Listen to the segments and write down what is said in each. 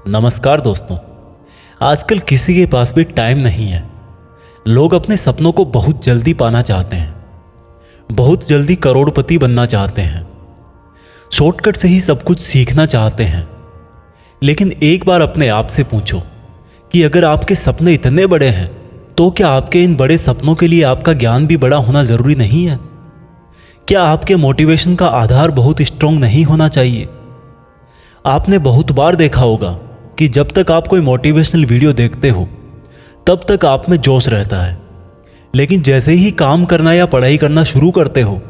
नमस्कार दोस्तों। आजकल किसी के पास भी टाइम नहीं है। लोग अपने सपनों को बहुत जल्दी पाना चाहते हैं, बहुत जल्दी करोड़पति बनना चाहते हैं, शॉर्टकट से ही सब कुछ सीखना चाहते हैं। लेकिन एक बार अपने आप से पूछो कि अगर आपके सपने इतने बड़े हैं तो क्या आपके इन बड़े सपनों के लिए आपका ज्ञान भी बड़ा होना ज़रूरी नहीं है? क्या आपके मोटिवेशन का आधार बहुत स्ट्रॉन्ग नहीं होना चाहिए? आपने बहुत बार देखा होगा कि जब तक आप कोई मोटिवेशनल वीडियो देखते हो तब तक आप में जोश रहता है, लेकिन जैसे ही काम करना या पढ़ाई करना शुरू करते हो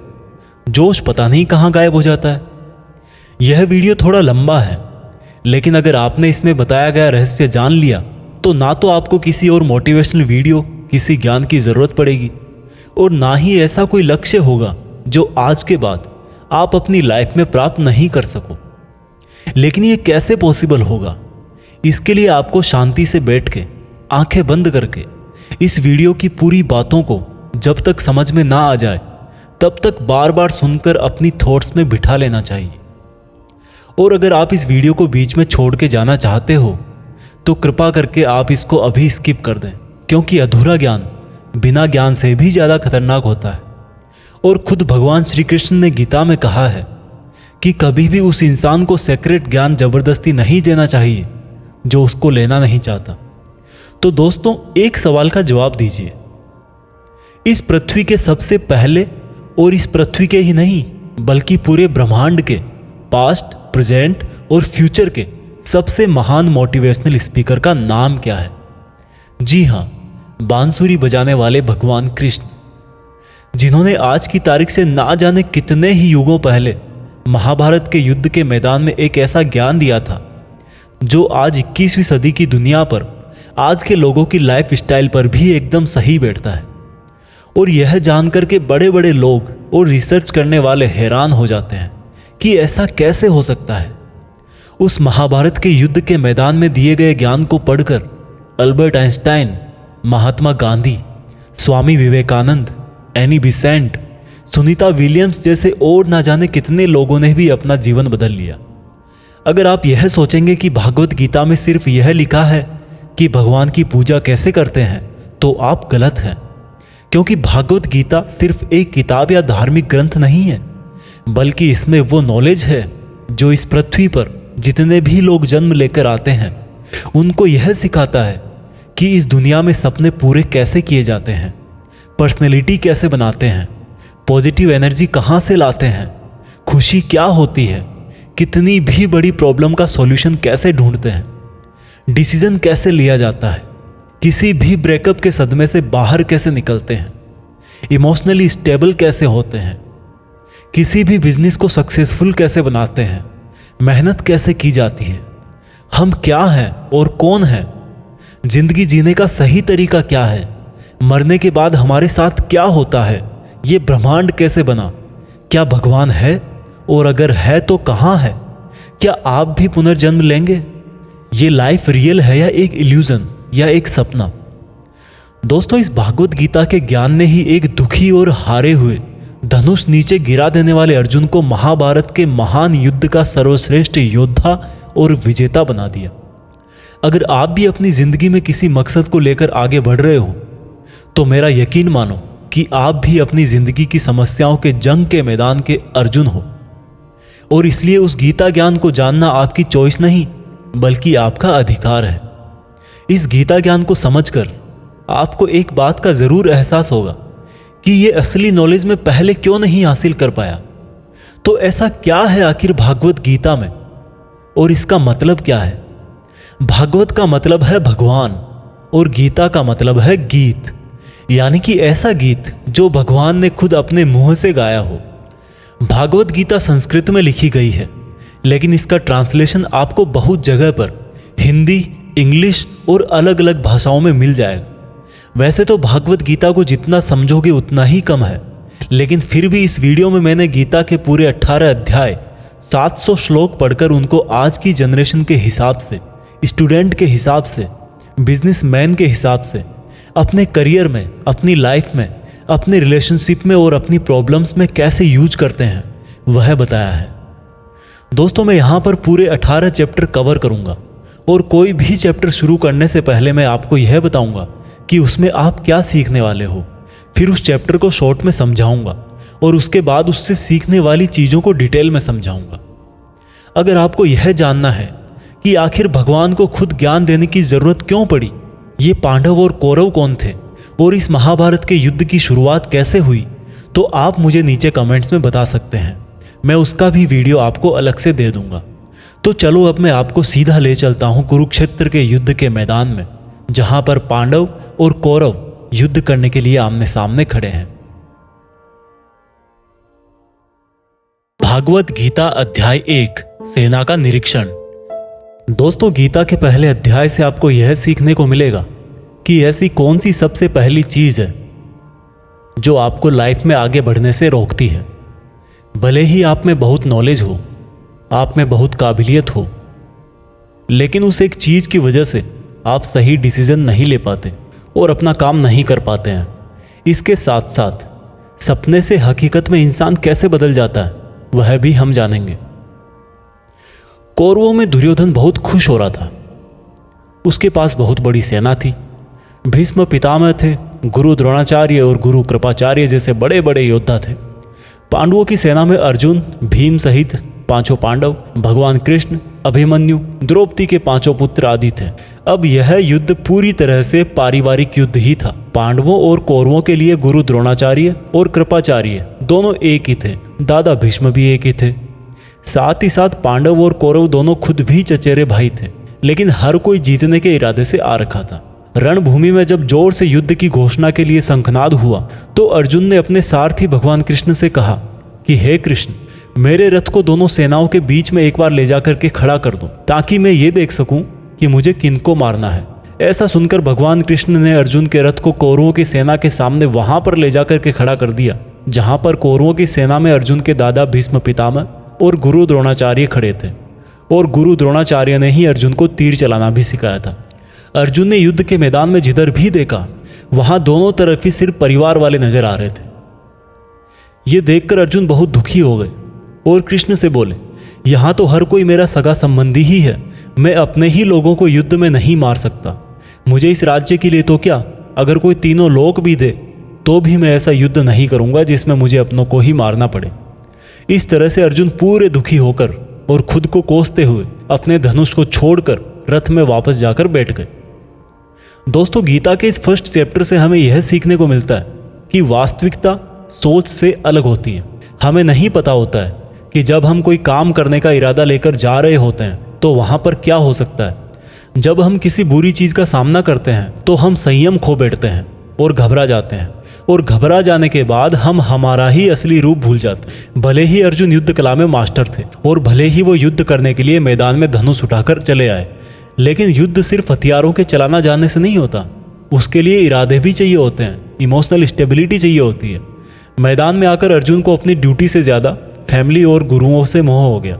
जोश पता नहीं कहाँ गायब हो जाता है। यह वीडियो थोड़ा लंबा है, लेकिन अगर आपने इसमें बताया गया रहस्य जान लिया तो ना तो आपको किसी और मोटिवेशनल वीडियो, किसी ज्ञान की ज़रूरत पड़ेगी और ना ही ऐसा कोई लक्ष्य होगा जो आज के बाद आप अपनी लाइफ में प्राप्त नहीं कर सको। लेकिन ये कैसे पॉसिबल होगा? इसके लिए आपको शांति से बैठ के, आंखें बंद करके इस वीडियो की पूरी बातों को जब तक समझ में ना आ जाए तब तक बार बार सुनकर अपनी थॉट्स में बिठा लेना चाहिए। और अगर आप इस वीडियो को बीच में छोड़ के जाना चाहते हो तो कृपा करके आप इसको अभी स्किप कर दें, क्योंकि अधूरा ज्ञान बिना ज्ञान से भी ज़्यादा खतरनाक होता है। और खुद भगवान श्री कृष्ण ने गीता में कहा है कि कभी भी उस इंसान को सेक्रेट ज्ञान जबरदस्ती नहीं देना चाहिए जो उसको लेना नहीं चाहता। तो दोस्तों, एक सवाल का जवाब दीजिए। इस पृथ्वी के सबसे पहले, और इस पृथ्वी के ही नहीं बल्कि पूरे ब्रह्मांड के पास्ट, प्रेजेंट और फ्यूचर के सबसे महान मोटिवेशनल स्पीकर का नाम क्या है? जी हाँ, बांसुरी बजाने वाले भगवान कृष्ण, जिन्होंने आज की तारीख से ना जाने कितने ही युगों पहले महाभारत के युद्ध के मैदान में एक ऐसा ज्ञान दिया था जो आज 21वीं सदी की दुनिया पर, आज के लोगों की लाइफ स्टाइल पर भी एकदम सही बैठता है। और यह जानकर के बड़े बड़े लोग और रिसर्च करने वाले हैरान हो जाते हैं कि ऐसा कैसे हो सकता है। उस महाभारत के युद्ध के मैदान में दिए गए ज्ञान को पढ़कर Albert Einstein, Mahatma Gandhi, Swami Vivekananda, Annie Besant, Sunita Williams जैसे और ना जाने कितने लोगों ने भी अपना जीवन बदल लिया। अगर आप यह सोचेंगे कि भागवत गीता में सिर्फ यह लिखा है कि भगवान की पूजा कैसे करते हैं तो आप गलत हैं, क्योंकि भागवत गीता सिर्फ एक किताब या धार्मिक ग्रंथ नहीं है, बल्कि इसमें वो नॉलेज है जो इस पृथ्वी पर जितने भी लोग जन्म लेकर आते हैं उनको यह सिखाता है कि इस दुनिया में सपने पूरे कैसे किए जाते हैं, पर्सनैलिटी कैसे बनाते हैं, पॉजिटिव एनर्जी कहाँ से लाते हैं, खुशी क्या होती है, कितनी भी बड़ी प्रॉब्लम का सॉल्यूशन कैसे ढूंढते हैं, डिसीजन कैसे लिया जाता है, किसी भी ब्रेकअप के सदमे से बाहर कैसे निकलते हैं, इमोशनली स्टेबल कैसे होते हैं, किसी भी बिजनेस को सक्सेसफुल कैसे बनाते हैं, मेहनत कैसे की जाती है, हम क्या हैं और कौन हैं, जिंदगी जीने का सही तरीका क्या है, मरने के बाद हमारे साथ क्या होता है, ये ब्रह्मांड कैसे बना, क्या भगवान है और अगर है तो कहाँ है, क्या आप भी पुनर्जन्म लेंगे, ये लाइफ रियल है या एक इल्यूजन या एक सपना। दोस्तों, इस भागवत गीता के ज्ञान ने ही एक दुखी और हारे हुए, धनुष नीचे गिरा देने वाले अर्जुन को महाभारत के महान युद्ध का सर्वश्रेष्ठ योद्धा और विजेता बना दिया। अगर आप भी अपनी जिंदगी में किसी मकसद को लेकर आगे बढ़ रहे हो तो मेरा यकीन मानो कि आप भी अपनी जिंदगी की समस्याओं के जंग के मैदान के अर्जुन हो। और इसलिए उस गीता ज्ञान को जानना आपकी चॉइस नहीं बल्कि आपका अधिकार है। इस गीता ज्ञान को समझकर आपको एक बात का जरूर एहसास होगा कि ये असली नॉलेज में पहले क्यों नहीं हासिल कर पाया। तो ऐसा क्या है आखिर भागवत गीता में, और इसका मतलब क्या है? भागवत का मतलब है भगवान और गीता का मतलब है गीत, यानी कि ऐसा गीत जो भगवान ने खुद अपने मुंह से गाया हो। भागवत गीता संस्कृत में लिखी गई है, लेकिन इसका ट्रांसलेशन आपको बहुत जगह पर हिंदी, इंग्लिश और अलग अलग भाषाओं में मिल जाएगा। वैसे तो भागवत गीता को जितना समझोगे उतना ही कम है, लेकिन फिर भी इस वीडियो में मैंने गीता के पूरे 18 अध्याय, 700 श्लोक पढ़कर उनको आज की जनरेशन के हिसाब से, स्टूडेंट के हिसाब से, बिजनेसमैन के हिसाब से, अपने करियर में, अपनी लाइफ में, अपने रिलेशनशिप में और अपनी प्रॉब्लम्स में कैसे यूज करते हैं वह बताया है। दोस्तों, मैं यहाँ पर पूरे 18 चैप्टर कवर करूँगा और कोई भी चैप्टर शुरू करने से पहले मैं आपको यह बताऊंगा कि उसमें आप क्या सीखने वाले हो। फिर उस चैप्टर को शॉर्ट में समझाऊंगा और उसके बाद उससे सीखने वाली चीज़ों को डिटेल में समझाऊंगा। अगर आपको यह जानना है कि आखिर भगवान को खुद ज्ञान देने की ज़रूरत क्यों पड़ी, ये पांडव और कौरव कौन थे और इस महाभारत के युद्ध की शुरुआत कैसे हुई, तो आप मुझे नीचे कमेंट्स में बता सकते हैं। मैं उसका भी वीडियो आपको अलग से दे दूंगा। तो चलो अब मैं आपको सीधा ले चलता हूं कुरुक्षेत्र के युद्ध के मैदान में, जहां पर पांडव और कौरव युद्ध करने के लिए आमने सामने खड़े हैं। भागवत गीता अध्याय 1 सेना का निरीक्षण। दोस्तों, गीता के पहले अध्याय से आपको यह सीखने को मिलेगा कि ऐसी कौन सी सबसे पहली चीज है जो आपको लाइफ में आगे बढ़ने से रोकती है। भले ही आप में बहुत नॉलेज हो, आप में बहुत काबिलियत हो, लेकिन उस एक चीज की वजह से आप सही डिसीजन नहीं ले पाते और अपना काम नहीं कर पाते हैं। इसके साथ साथ सपने से हकीकत में इंसान कैसे बदल जाता है वह भी हम जानेंगे। कौरवों में दुर्योधन बहुत खुश हो रहा था। उसके पास बहुत बड़ी सेना थी। भीष्म पितामह थे, गुरु द्रोणाचार्य और गुरु कृपाचार्य जैसे बड़े बड़े योद्धा थे। पांडवों की सेना में अर्जुन, भीम सहित 5 पांडव, भगवान कृष्ण, अभिमन्यु, द्रौपदी के 5 पुत्र आदि थे। अब यह युद्ध पूरी तरह से पारिवारिक युद्ध ही था। पांडवों और कौरवों के लिए गुरु द्रोणाचार्य और कृपाचार्य दोनों एक ही थे। दादा भीष्म भी एक ही थे। साथ ही साथ पांडव और कौरव दोनों खुद भी चचेरे भाई थे, लेकिन हर कोई जीतने के इरादे से आ रखा था। रणभूमि में जब जोर से युद्ध की घोषणा के लिए शंखनाद हुआ तो अर्जुन ने अपने सारथी भगवान कृष्ण से कहा कि हे कृष्ण, मेरे रथ को दोनों सेनाओं के बीच में एक बार ले जाकर के खड़ा कर दो, ताकि मैं ये देख सकूं कि मुझे किनको मारना है। ऐसा सुनकर भगवान कृष्ण ने अर्जुन के रथ को कौरवों की सेना के सामने वहां पर ले जाकर के खड़ा कर दिया, जहां पर कौरवों की सेना में अर्जुन के दादा भीष्म पितामह और गुरु द्रोणाचार्य खड़े थे। और गुरु द्रोणाचार्य ने ही अर्जुन को तीर चलाना भी सिखाया था। अर्जुन ने युद्ध के मैदान में जिधर भी देखा वहां दोनों तरफ ही सिर्फ परिवार वाले नजर आ रहे थे। ये देखकर अर्जुन बहुत दुखी हो गए और कृष्ण से बोले, यहां तो हर कोई मेरा सगा संबंधी ही है, मैं अपने ही लोगों को युद्ध में नहीं मार सकता। मुझे इस राज्य के लिए तो क्या, अगर कोई तीनों लोक भी दे तो भी मैं ऐसा युद्ध नहीं करूंगा जिसमें मुझे अपनों को ही मारना पड़े। इस तरह से अर्जुन पूरे दुखी होकर और खुद को कोसते हुए अपने धनुष को छोड़कर रथ में वापस जाकर बैठ गए। दोस्तों, गीता के इस फर्स्ट चैप्टर से हमें यह सीखने को मिलता है कि वास्तविकता सोच से अलग होती है। हमें नहीं पता होता है कि जब हम कोई काम करने का इरादा लेकर जा रहे होते हैं तो वहां पर क्या हो सकता है। जब हम किसी बुरी चीज का सामना करते हैं तो हम संयम खो बैठते हैं और घबरा जाते हैं, और घबरा जाने के बाद हम हमारा ही असली रूप भूल जाते हैं। भले ही अर्जुन युद्ध कला में मास्टर थे और भले ही वो युद्ध करने के लिए मैदान में धनुष उठाकर चले आए, लेकिन युद्ध सिर्फ हथियारों के चलाना जानने से नहीं होता। उसके लिए इरादे भी चाहिए होते हैं, इमोशनल स्टेबिलिटी चाहिए होती है। मैदान में आकर अर्जुन को अपनी ड्यूटी से ज़्यादा फैमिली और गुरुओं से मोह हो गया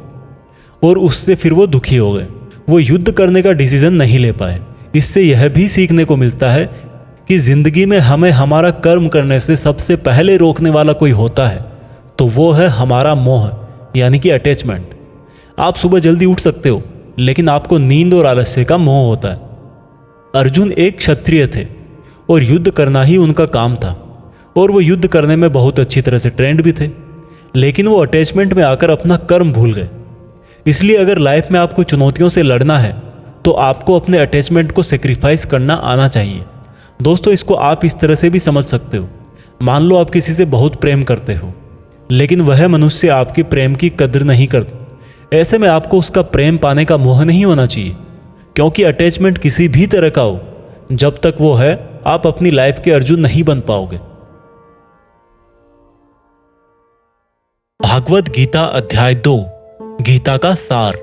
और उससे फिर वो दुखी हो गए। वो युद्ध करने का डिसीजन नहीं ले पाए। इससे यह भी सीखने को मिलता है कि जिंदगी में हमें हमारा कर्म करने से सबसे पहले रोकने वाला कोई होता है तो वो है हमारा मोह, यानी कि अटैचमेंट। आप सुबह जल्दी उठ सकते हो, लेकिन आपको नींद और आलस्य का मोह होता है। अर्जुन एक क्षत्रिय थे और युद्ध करना ही उनका काम था, और वो युद्ध करने में बहुत अच्छी तरह से ट्रेंड भी थे, लेकिन वो अटैचमेंट में आकर अपना कर्म भूल गए। इसलिए अगर लाइफ में आपको चुनौतियों से लड़ना है तो आपको अपने अटैचमेंट को सेक्रीफाइस करना आना चाहिए। दोस्तों, इसको आप इस तरह से भी समझ सकते हो। मान लो आप किसी से बहुत प्रेम करते हो, लेकिन वह मनुष्य आपकी प्रेम की कदर नहीं करता। ऐसे में आपको उसका प्रेम पाने का मोह नहीं होना चाहिए, क्योंकि अटैचमेंट किसी भी तरह का हो, जब तक वो है आप अपनी लाइफ के अर्जुन नहीं बन पाओगे। भागवत गीता अध्याय 2 गीता का सार।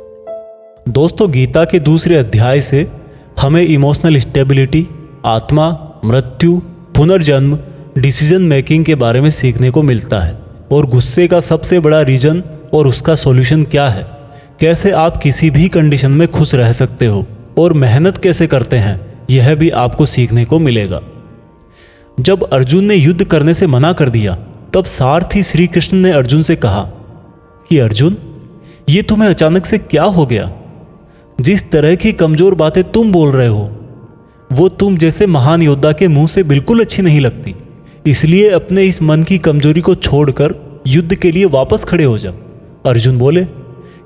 दोस्तों, गीता के दूसरे अध्याय से हमें इमोशनल स्टेबिलिटी, आत्मा, मृत्यु, पुनर्जन्म, डिसीजन मेकिंग के बारे में सीखने को मिलता है, और गुस्से का सबसे बड़ा रीजन और उसका सॉल्यूशन क्या है, कैसे आप किसी भी कंडीशन में खुश रह सकते हो और मेहनत कैसे करते हैं, यह भी आपको सीखने को मिलेगा। जब अर्जुन ने युद्ध करने से मना कर दिया तब सारथी श्री कृष्ण ने अर्जुन से कहा कि अर्जुन, ये तुम्हें अचानक से क्या हो गया? जिस तरह की कमजोर बातें तुम बोल रहे हो वो तुम जैसे महान योद्धा के मुंह से बिल्कुल अच्छी नहीं लगती। इसलिए अपने इस मन की कमजोरी को छोड़कर युद्ध के लिए वापस खड़े हो जा। अर्जुन बोले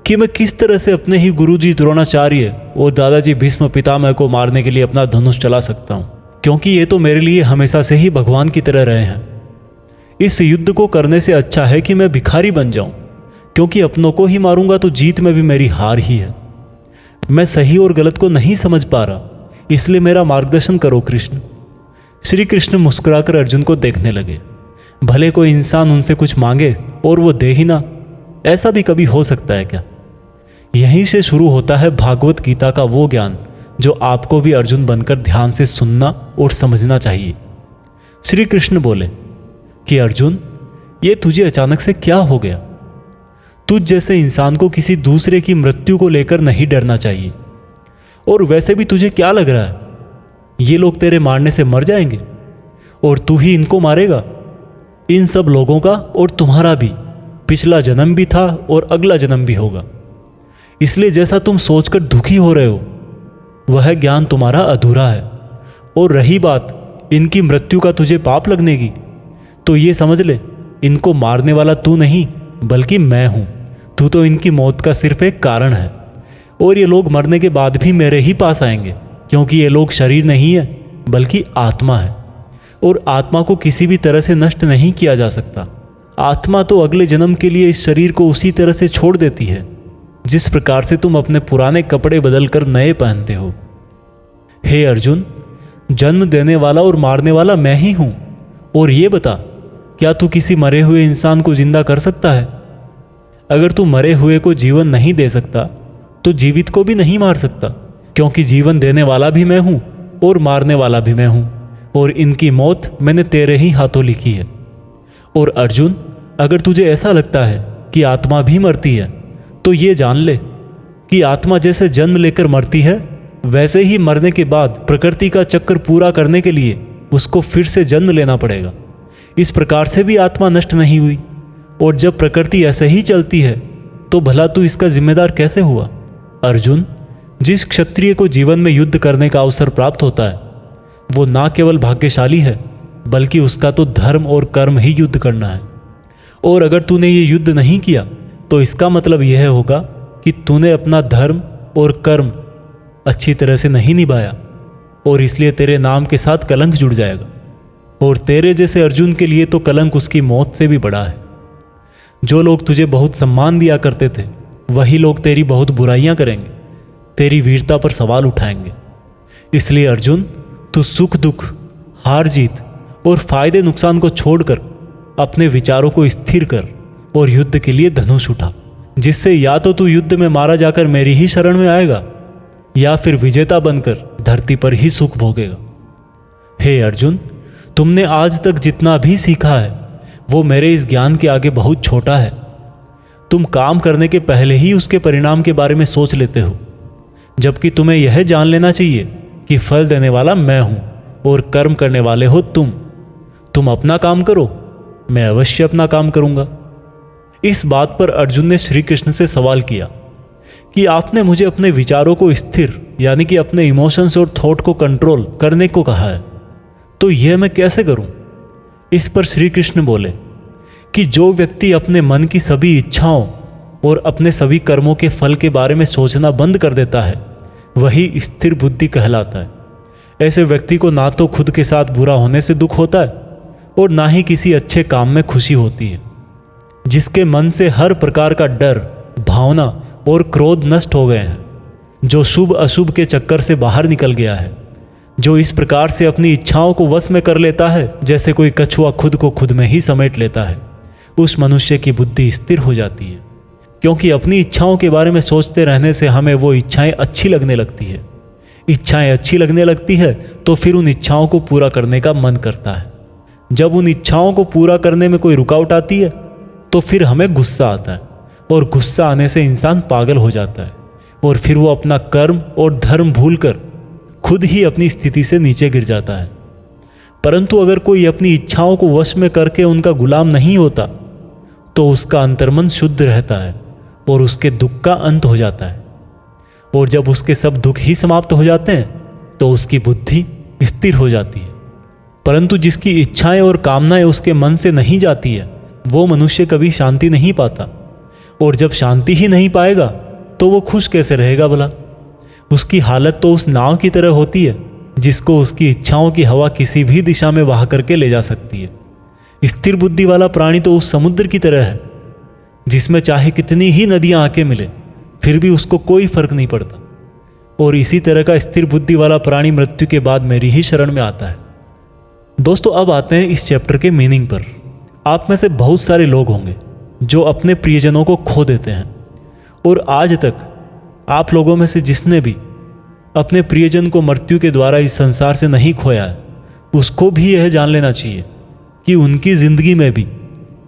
कि मैं किस तरह से अपने ही गुरुजी द्रोणाचार्य और दादाजी भीष्म पितामह को मारने के लिए अपना धनुष चला सकता हूँ, क्योंकि ये तो मेरे लिए हमेशा से ही भगवान की तरह रहे हैं। इस युद्ध को करने से अच्छा है कि मैं भिखारी बन जाऊं, क्योंकि अपनों को ही मारूंगा तो जीत में भी मेरी हार ही है। मैं सही और गलत को नहीं समझ पा रहा, इसलिए मेरा मार्गदर्शन करो कृष्ण। श्री कृष्ण मुस्कुराकर अर्जुन को देखने लगे। भले कोई इंसान उनसे कुछ मांगे और वो दे ही ना, ऐसा भी कभी हो सकता है क्या? यहीं से शुरू होता है भागवत गीता का वो ज्ञान जो आपको भी अर्जुन बनकर ध्यान से सुनना और समझना चाहिए। श्री कृष्ण बोले कि अर्जुन, ये तुझे अचानक से क्या हो गया? तुझ जैसे इंसान को किसी दूसरे की मृत्यु को लेकर नहीं डरना चाहिए। और वैसे भी तुझे क्या लग रहा है, ये लोग तेरे मारने से मर जाएंगे और तू ही इनको मारेगा? इन सब लोगों का और तुम्हारा भी पिछला जन्म भी था और अगला जन्म भी होगा। इसलिए जैसा तुम सोचकर दुखी हो रहे हो वह ज्ञान तुम्हारा अधूरा है। और रही बात इनकी मृत्यु का तुझे पाप लगने की, तो ये समझ ले, इनको मारने वाला तू नहीं बल्कि मैं हूं। तू तो इनकी मौत का सिर्फ एक कारण है और ये लोग मरने के बाद भी मेरे ही पास आएंगे, क्योंकि ये लोग शरीर नहीं है बल्कि आत्मा है और आत्मा को किसी भी तरह से नष्ट नहीं किया जा सकता। आत्मा तो अगले जन्म के लिए इस शरीर को उसी तरह से छोड़ देती है जिस प्रकार से तुम अपने पुराने कपड़े बदलकर नए पहनते हो। हे अर्जुन, जन्म देने वाला और मारने वाला मैं ही हूं। और ये बता, क्या तू किसी मरे हुए इंसान को जिंदा कर सकता है? अगर तू मरे हुए को जीवन नहीं दे सकता तो जीवित को भी नहीं मार सकता, क्योंकि जीवन देने वाला भी मैं हूं और मारने वाला भी मैं हूं, और इनकी मौत मैंने तेरे ही हाथों लिखी है। और अर्जुन, अगर तुझे ऐसा लगता है कि आत्मा भी मरती है तो ये जान ले कि आत्मा जैसे जन्म लेकर मरती है वैसे ही मरने के बाद प्रकृति का चक्कर पूरा करने के लिए उसको फिर से जन्म लेना पड़ेगा। इस प्रकार से भी आत्मा नष्ट नहीं हुई। और जब प्रकृति ऐसे ही चलती है तो भला तू इसका जिम्मेदार कैसे हुआ? अर्जुन, जिस क्षत्रिय को जीवन में युद्ध करने का अवसर प्राप्त होता है वो ना केवल भाग्यशाली है बल्कि उसका तो धर्म और कर्म ही युद्ध करना है। और अगर तूने ये युद्ध नहीं किया तो इसका मतलब यह होगा कि तूने अपना धर्म और कर्म अच्छी तरह से नहीं निभाया और इसलिए तेरे नाम के साथ कलंक जुड़ जाएगा। और तेरे जैसे अर्जुन के लिए तो कलंक उसकी मौत से भी बड़ा है। जो लोग तुझे बहुत सम्मान दिया करते थे वही लोग तेरी बहुत बुराइयां करेंगे, तेरी वीरता पर सवाल उठाएंगे। इसलिए अर्जुन, तू सुख दुख, हार जीत और फायदे नुकसान को छोड़कर अपने विचारों को स्थिर कर और युद्ध के लिए धनुष उठा, जिससे या तो तू युद्ध में मारा जाकर मेरी ही शरण में आएगा या फिर विजेता बनकर धरती पर ही सुख भोगेगा। हे अर्जुन, तुमने आज तक जितना भी सीखा है वो मेरे इस ज्ञान के आगे बहुत छोटा है। तुम काम करने के पहले ही उसके परिणाम के बारे में सोच लेते हो, जबकि तुम्हें यह जान लेना चाहिए कि फल देने वाला मैं हूं और कर्म करने वाले हो तुम। तुम अपना काम करो, मैं अवश्य अपना काम करूंगा। इस बात पर अर्जुन ने श्री कृष्ण से सवाल किया कि आपने मुझे अपने विचारों को स्थिर यानी कि अपने इमोशंस और थॉट को कंट्रोल करने को कहा है, तो यह मैं कैसे करूं? इस पर श्री कृष्ण बोले कि जो व्यक्ति अपने मन की सभी इच्छाओं और अपने सभी कर्मों के फल के बारे में सोचना बंद कर देता है वही स्थिर बुद्धि कहलाता है। ऐसे व्यक्ति को ना तो खुद के साथ बुरा होने से दुख होता है और ना ही किसी अच्छे काम में खुशी होती है। जिसके मन से हर प्रकार का डर, भावना और क्रोध नष्ट हो गए हैं, जो शुभ अशुभ के चक्कर से बाहर निकल गया है, जो इस प्रकार से अपनी इच्छाओं को वश में कर लेता है जैसे कोई कछुआ खुद को खुद में ही समेट लेता है, उस मनुष्य की बुद्धि स्थिर हो जाती है। क्योंकि अपनी इच्छाओं के बारे में सोचते रहने से हमें वो इच्छाएं अच्छी लगने लगती है। इच्छाएं अच्छी लगने लगती है तो फिर उन इच्छाओं को पूरा करने का मन करता है। जब उन इच्छाओं को पूरा करने में कोई रुकावट आती है तो फिर हमें गुस्सा आता है और गुस्सा आने से इंसान पागल हो जाता है और फिर वो अपना कर्म और धर्म भूलकर खुद ही अपनी स्थिति से नीचे गिर जाता है। परंतु अगर कोई अपनी इच्छाओं को वश में करके उनका गुलाम नहीं होता तो उसका अंतर्मन शुद्ध रहता है और उसके दुख का अंत हो जाता है। और जब उसके सब दुख ही समाप्त हो जाते हैं तो उसकी बुद्धि स्थिर हो जाती है। परंतु जिसकी इच्छाएं और कामनाएं उसके मन से नहीं जाती है वो मनुष्य कभी शांति नहीं पाता, और जब शांति ही नहीं पाएगा तो वो खुश कैसे रहेगा भला। उसकी हालत तो उस नाव की तरह होती है जिसको उसकी इच्छाओं की हवा किसी भी दिशा में बहा करके ले जा सकती है। स्थिर बुद्धि वाला प्राणी तो उस समुद्र की तरह है जिसमें चाहे कितनी ही नदियां आके मिले फिर भी उसको कोई फर्क नहीं पड़ता। और इसी तरह का स्थिर बुद्धि वाला प्राणी मृत्यु के बाद मेरी ही शरण में आता है। दोस्तों, अब आते हैं इस चैप्टर के मीनिंग पर। आप में से बहुत सारे लोग होंगे जो अपने प्रियजनों को खो देते हैं, और आज तक आप लोगों में से जिसने भी अपने प्रियजन को मृत्यु के द्वारा इस संसार से नहीं खोया है उसको भी यह जान लेना चाहिए कि उनकी जिंदगी में भी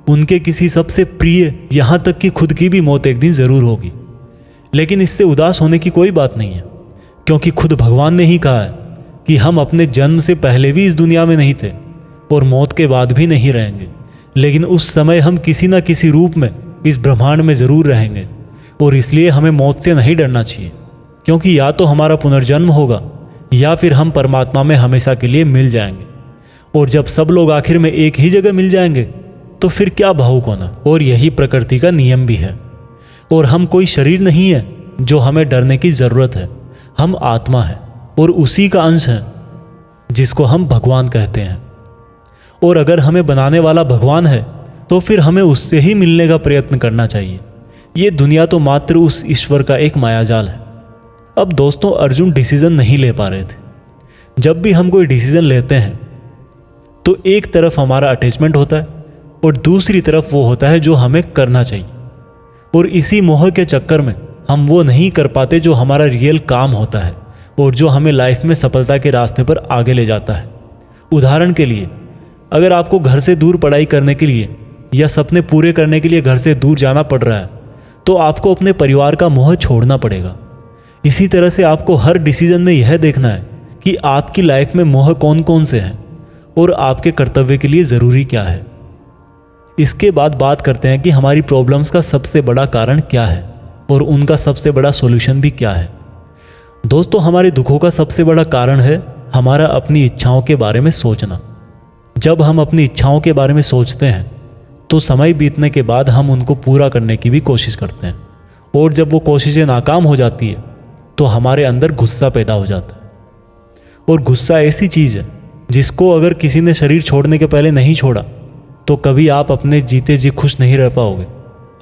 उनके किसी सबसे प्रिय, यहाँ तक कि खुद की भी मौत एक दिन ज़रूर होगी। लेकिन इससे उदास होने की कोई बात नहीं है, क्योंकि खुद भगवान ने ही कहा है कि हम अपने जन्म से पहले भी इस दुनिया में नहीं थे और मौत के बाद भी नहीं रहेंगे, लेकिन उस समय हम किसी न किसी रूप में इस ब्रह्मांड में ज़रूर रहेंगे। और इसलिए हमें मौत से नहीं डरना चाहिए, क्योंकि या तो हमारा पुनर्जन्म होगा या फिर हम परमात्मा में हमेशा के लिए मिल जाएंगे। और जब सब लोग आखिर में एक ही जगह मिल जाएंगे तो फिर क्या भावुक होना। और यही प्रकृति का नियम भी है। और हम कोई शरीर नहीं है जो हमें डरने की ज़रूरत है। हम आत्मा है और उसी का अंश है जिसको हम भगवान कहते हैं। और अगर हमें बनाने वाला भगवान है तो फिर हमें उससे ही मिलने का प्रयत्न करना चाहिए। ये दुनिया तो मात्र उस ईश्वर का एक मायाजाल है। अब दोस्तों, अर्जुन डिसीजन नहीं ले पा रहे थे। जब भी हम कोई डिसीजन लेते हैं तो एक तरफ हमारा अटैचमेंट होता है और दूसरी तरफ वो होता है जो हमें करना चाहिए। और इसी मोह के चक्कर में हम वो नहीं कर पाते जो हमारा रियल काम होता है और जो हमें लाइफ में सफलता के रास्ते पर आगे ले जाता है। उदाहरण के लिए, अगर आपको घर से दूर पढ़ाई करने के लिए या सपने पूरे करने के लिए घर से दूर जाना पड़ रहा है तो आपको अपने परिवार का मोह छोड़ना पड़ेगा। इसी तरह से आपको हर डिसीजन में यह देखना है कि आपकी लाइफ में मोह कौन कौन से हैं और आपके कर्तव्य के लिए ज़रूरी क्या है। इसके बाद बात करते हैं कि हमारी प्रॉब्लम्स का सबसे बड़ा कारण क्या है और उनका सबसे बड़ा सॉल्यूशन भी क्या है। दोस्तों, हमारे दुखों का सबसे बड़ा कारण है हमारा अपनी इच्छाओं के बारे में सोचना। जब हम अपनी इच्छाओं के बारे में सोचते हैं तो समय बीतने के बाद हम उनको पूरा करने की भी कोशिश करते हैं, और जब वो कोशिशें नाकाम हो जाती है तो हमारे अंदर गुस्सा पैदा हो जाता है। और गुस्सा ऐसी चीज़ है जिसको अगर किसी ने शरीर छोड़ने के पहले नहीं छोड़ा तो कभी आप अपने जीते जी खुश नहीं रह पाओगे।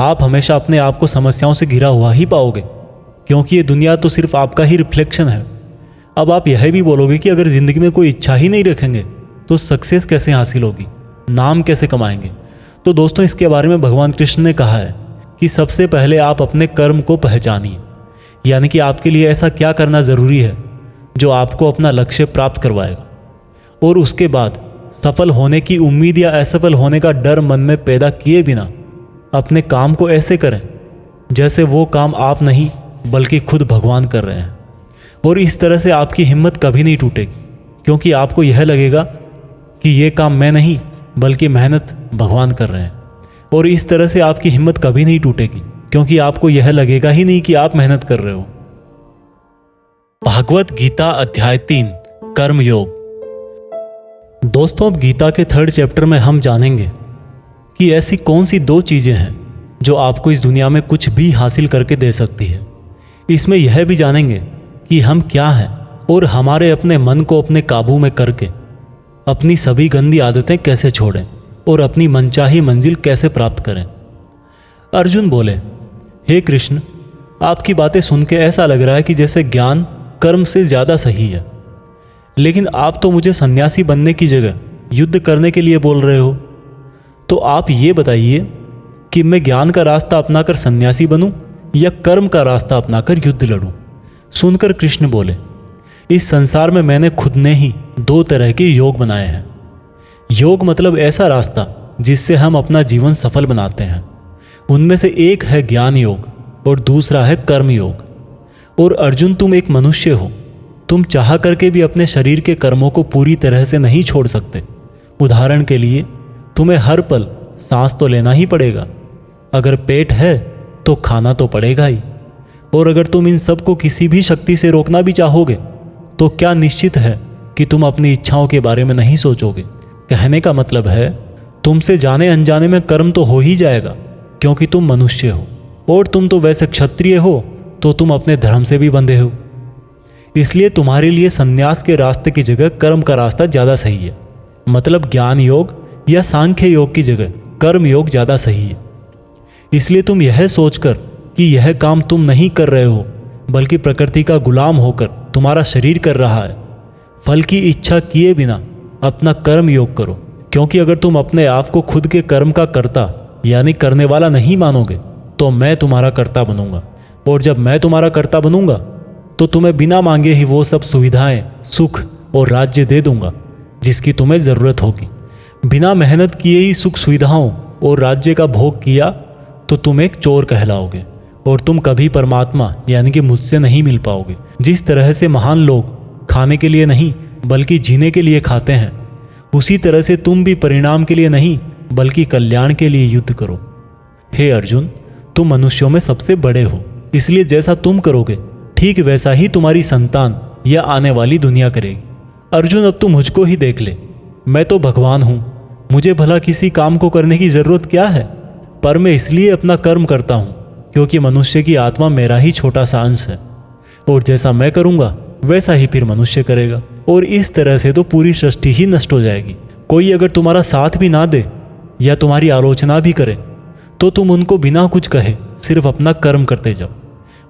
आप हमेशा अपने आप को समस्याओं से घिरा हुआ ही पाओगे, क्योंकि ये दुनिया तो सिर्फ आपका ही रिफ्लेक्शन है। अब आप यह भी बोलोगे कि अगर ज़िंदगी में कोई इच्छा ही नहीं रखेंगे तो सक्सेस कैसे हासिल होगी, नाम कैसे कमाएंगे। तो दोस्तों, इसके बारे में भगवान कृष्ण ने कहा है कि सबसे पहले आप अपने कर्म को पहचानिए, यानी कि आपके लिए ऐसा क्या करना ज़रूरी है जो आपको अपना लक्ष्य प्राप्त करवाएगा। और उसके बाद सफल होने की उम्मीद या असफल होने का डर मन में पैदा किए बिना अपने काम को ऐसे करें जैसे वो काम आप नहीं बल्कि खुद भगवान कर रहे हैं। और इस तरह से आपकी हिम्मत कभी नहीं टूटेगी, क्योंकि आपको यह लगेगा कि ये काम मैं नहीं बल्कि मेहनत भगवान कर रहे हैं। और इस तरह से आपकी हिम्मत कभी नहीं टूटेगी, क्योंकि आपको यह लगेगा ही नहीं कि आप मेहनत कर रहे हो। भागवत गीता अध्याय 3 कर्म योग। दोस्तों, अब गीता के 3rd चैप्टर में हम जानेंगे कि ऐसी कौन सी 2 चीज़ें हैं जो आपको इस दुनिया में कुछ भी हासिल करके दे सकती है। इसमें यह भी जानेंगे कि हम क्या हैं और हमारे अपने मन को अपने काबू में करके अपनी सभी गंदी आदतें कैसे छोड़ें और अपनी मनचाही मंजिल कैसे प्राप्त करें। अर्जुन बोले, हे कृष्ण, आपकी बातें सुन के ऐसा लग रहा है कि जैसे ज्ञान कर्म से ज़्यादा सही है, लेकिन आप तो मुझे सन्यासी बनने की जगह युद्ध करने के लिए बोल रहे हो। तो आप ये बताइए कि मैं ज्ञान का रास्ता अपनाकर सन्यासी बनूं या कर्म का रास्ता अपनाकर युद्ध लड़ूं। सुनकर कृष्ण बोले, इस संसार में मैंने खुद ने ही 2 तरह के योग बनाए हैं। योग मतलब ऐसा रास्ता जिससे हम अपना जीवन सफल बनाते हैं। उनमें से एक है ज्ञान योग और दूसरा है कर्म योग। और अर्जुन, तुम एक मनुष्य हो, तुम चाह करके भी अपने शरीर के कर्मों को पूरी तरह से नहीं छोड़ सकते। उदाहरण के लिए, तुम्हें हर पल सांस तो लेना ही पड़ेगा। अगर पेट है तो खाना तो पड़ेगा ही। और अगर तुम इन सब को किसी भी शक्ति से रोकना भी चाहोगे तो क्या निश्चित है कि तुम अपनी इच्छाओं के बारे में नहीं सोचोगे। कहने का मतलब है तुमसे जाने अनजाने में कर्म तो हो ही जाएगा, क्योंकि तुम मनुष्य हो और तुम तो वैसे क्षत्रिय हो तो तुम अपने धर्म से भी बंधे हो। इसलिए तुम्हारे लिए संन्यास के रास्ते की जगह कर्म का रास्ता ज़्यादा सही है। मतलब ज्ञान योग या सांख्य योग की जगह कर्म योग ज़्यादा सही है। इसलिए तुम यह सोचकर कि यह काम तुम नहीं कर रहे हो बल्कि प्रकृति का गुलाम होकर तुम्हारा शरीर कर रहा है, फल की इच्छा किए बिना अपना कर्म योग करो। क्योंकि अगर तुम अपने आप को खुद के कर्म का कर्ता यानी करने वाला नहीं मानोगे तो मैं तुम्हारा कर्ता बनूंगा, और जब मैं तुम्हारा कर्ता बनूंगा तो तुम्हें बिना मांगे ही वो सब सुविधाएं, सुख और राज्य दे दूंगा जिसकी तुम्हें ज़रूरत होगी। बिना मेहनत किए ही सुख सुविधाओं और राज्य का भोग किया तो तुम एक चोर कहलाओगे और तुम कभी परमात्मा यानी कि मुझसे नहीं मिल पाओगे। जिस तरह से महान लोग खाने के लिए नहीं बल्कि जीने के लिए खाते हैं, उसी तरह से तुम भी परिणाम के लिए नहीं बल्कि कल्याण के लिए युद्ध करो। हे अर्जुन, तुम मनुष्यों में सबसे बड़े हो, इसलिए जैसा तुम करोगे ठीक वैसा ही तुम्हारी संतान या आने वाली दुनिया करेगी। अर्जुन, अब तू मुझको ही देख ले, मैं तो भगवान हूँ, मुझे भला किसी काम को करने की ज़रूरत क्या है। पर मैं इसलिए अपना कर्म करता हूँ क्योंकि मनुष्य की आत्मा मेरा ही छोटा सा अंश है, और जैसा मैं करूँगा वैसा ही फिर मनुष्य करेगा, और इस तरह से तो पूरी सृष्टि ही नष्ट हो जाएगी। कोई अगर तुम्हारा साथ भी ना दे या तुम्हारी आलोचना भी करे तो तुम उनको बिना कुछ कहे सिर्फ अपना कर्म करते जाओ,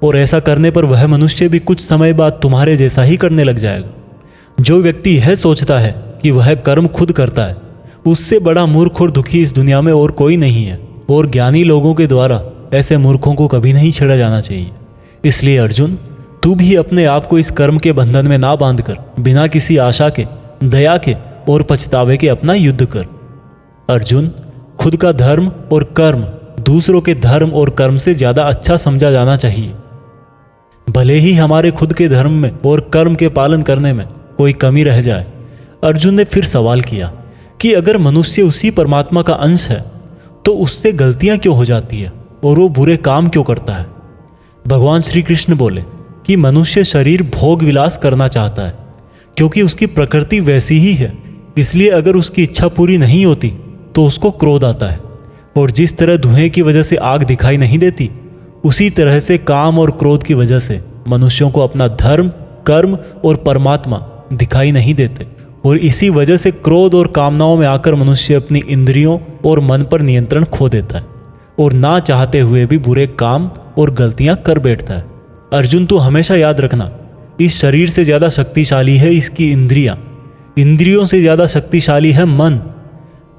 और ऐसा करने पर वह मनुष्य भी कुछ समय बाद तुम्हारे जैसा ही करने लग जाएगा। जो व्यक्ति यह सोचता है कि वह कर्म खुद करता है, उससे बड़ा मूर्ख और दुखी इस दुनिया में और कोई नहीं है, और ज्ञानी लोगों के द्वारा ऐसे मूर्खों को कभी नहीं छेड़ा जाना चाहिए। इसलिए अर्जुन, तू भी अपने आप को इस कर्म के बंधन में ना बांधकर बिना किसी आशा के, दया के और पछतावे के अपना युद्ध कर। अर्जुन, खुद का धर्म और कर्म दूसरों के धर्म और कर्म से ज़्यादा अच्छा समझा जाना चाहिए। भले ही हमारे खुद के धर्म में और कर्म के पालन करने में कोई कमी रह जाए। अर्जुन ने फिर सवाल किया कि अगर मनुष्य उसी परमात्मा का अंश है तो उससे गलतियां क्यों हो जाती है और वो बुरे काम क्यों करता है। भगवान श्री कृष्ण बोले कि मनुष्य शरीर भोग विलास करना चाहता है क्योंकि उसकी प्रकृति वैसी ही है। इसलिए अगर उसकी इच्छा पूरी नहीं होती तो उसको क्रोध आता है, और जिस तरह धुएं की वजह से आग दिखाई नहीं देती, उसी तरह से काम और क्रोध की वजह से मनुष्यों को अपना धर्म, कर्म और परमात्मा दिखाई नहीं देते, और इसी वजह से क्रोध और कामनाओं में आकर मनुष्य अपनी इंद्रियों और मन पर नियंत्रण खो देता है और ना चाहते हुए भी बुरे काम और गलतियां कर बैठता है। अर्जुन, तू हमेशा याद रखना, इस शरीर से ज़्यादा शक्तिशाली है इसकी इंद्रियां, इंद्रियों से ज़्यादा शक्तिशाली है मन,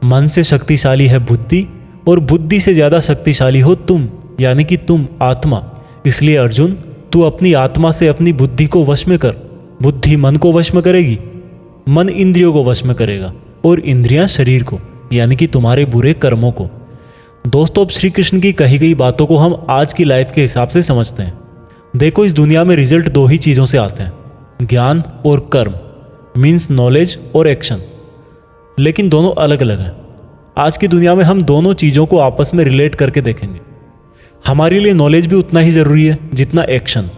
मन से शक्तिशाली है बुद्धि, और बुद्धि से ज़्यादा शक्तिशाली हो तुम यानी कि तुम आत्मा। इसलिए अर्जुन, तू अपनी आत्मा से अपनी बुद्धि को वश में कर। बुद्धि मन को वश में करेगी, मन इंद्रियों को वश में करेगा, और इंद्रियां शरीर को यानी कि तुम्हारे बुरे कर्मों को। दोस्तों, अब श्री कृष्ण की कही गई बातों को हम आज की लाइफ के हिसाब से समझते हैं। देखो, इस दुनिया में रिजल्ट दो ही चीज़ों से आते हैं, ज्ञान और कर्म, मीन्स नॉलेज और एक्शन, लेकिन दोनों अलग अलग हैं। आज की दुनिया में हम दोनों चीज़ों को आपस में रिलेट करके देखेंगे। हमारे लिए नॉलेज भी उतना ही ज़रूरी है जितना एक्शन।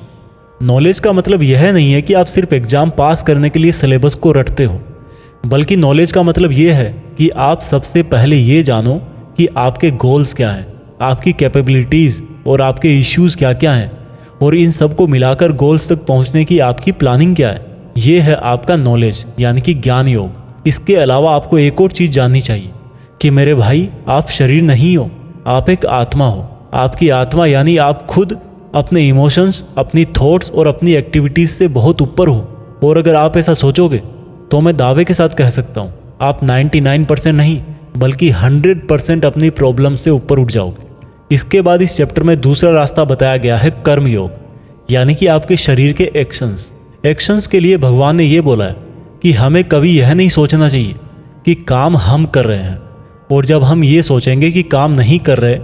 नॉलेज का मतलब यह नहीं है कि आप सिर्फ एग्ज़ाम पास करने के लिए सिलेबस को रटते हो, बल्कि नॉलेज का मतलब यह है कि आप सबसे पहले ये जानो कि आपके गोल्स क्या हैं, आपकी कैपेबिलिटीज़ और आपके इश्यूज़ क्या क्या हैं, और इन सब को मिलाकर गोल्स तक पहुंचने की आपकी प्लानिंग क्या है। ये है आपका नॉलेज यानी कि ज्ञान योग। इसके अलावा आपको एक और चीज़ जाननी चाहिए कि मेरे भाई, आप शरीर नहीं हो, आप एक आत्मा हो। आपकी आत्मा यानी आप खुद अपने इमोशंस, अपनी थॉट्स और अपनी एक्टिविटीज़ से बहुत ऊपर हो, और अगर आप ऐसा सोचोगे तो मैं दावे के साथ कह सकता हूँ आप 99% नहीं बल्कि 100% अपनी प्रॉब्लम से ऊपर उठ जाओगे। इसके बाद इस चैप्टर में दूसरा रास्ता बताया गया है कर्म योग, यानी कि आपके शरीर के एक्शंस के लिए भगवान ने ये बोला है कि हमें कभी यह नहीं सोचना चाहिए कि काम हम कर रहे हैं, और जब हम ये सोचेंगे कि काम नहीं कर रहे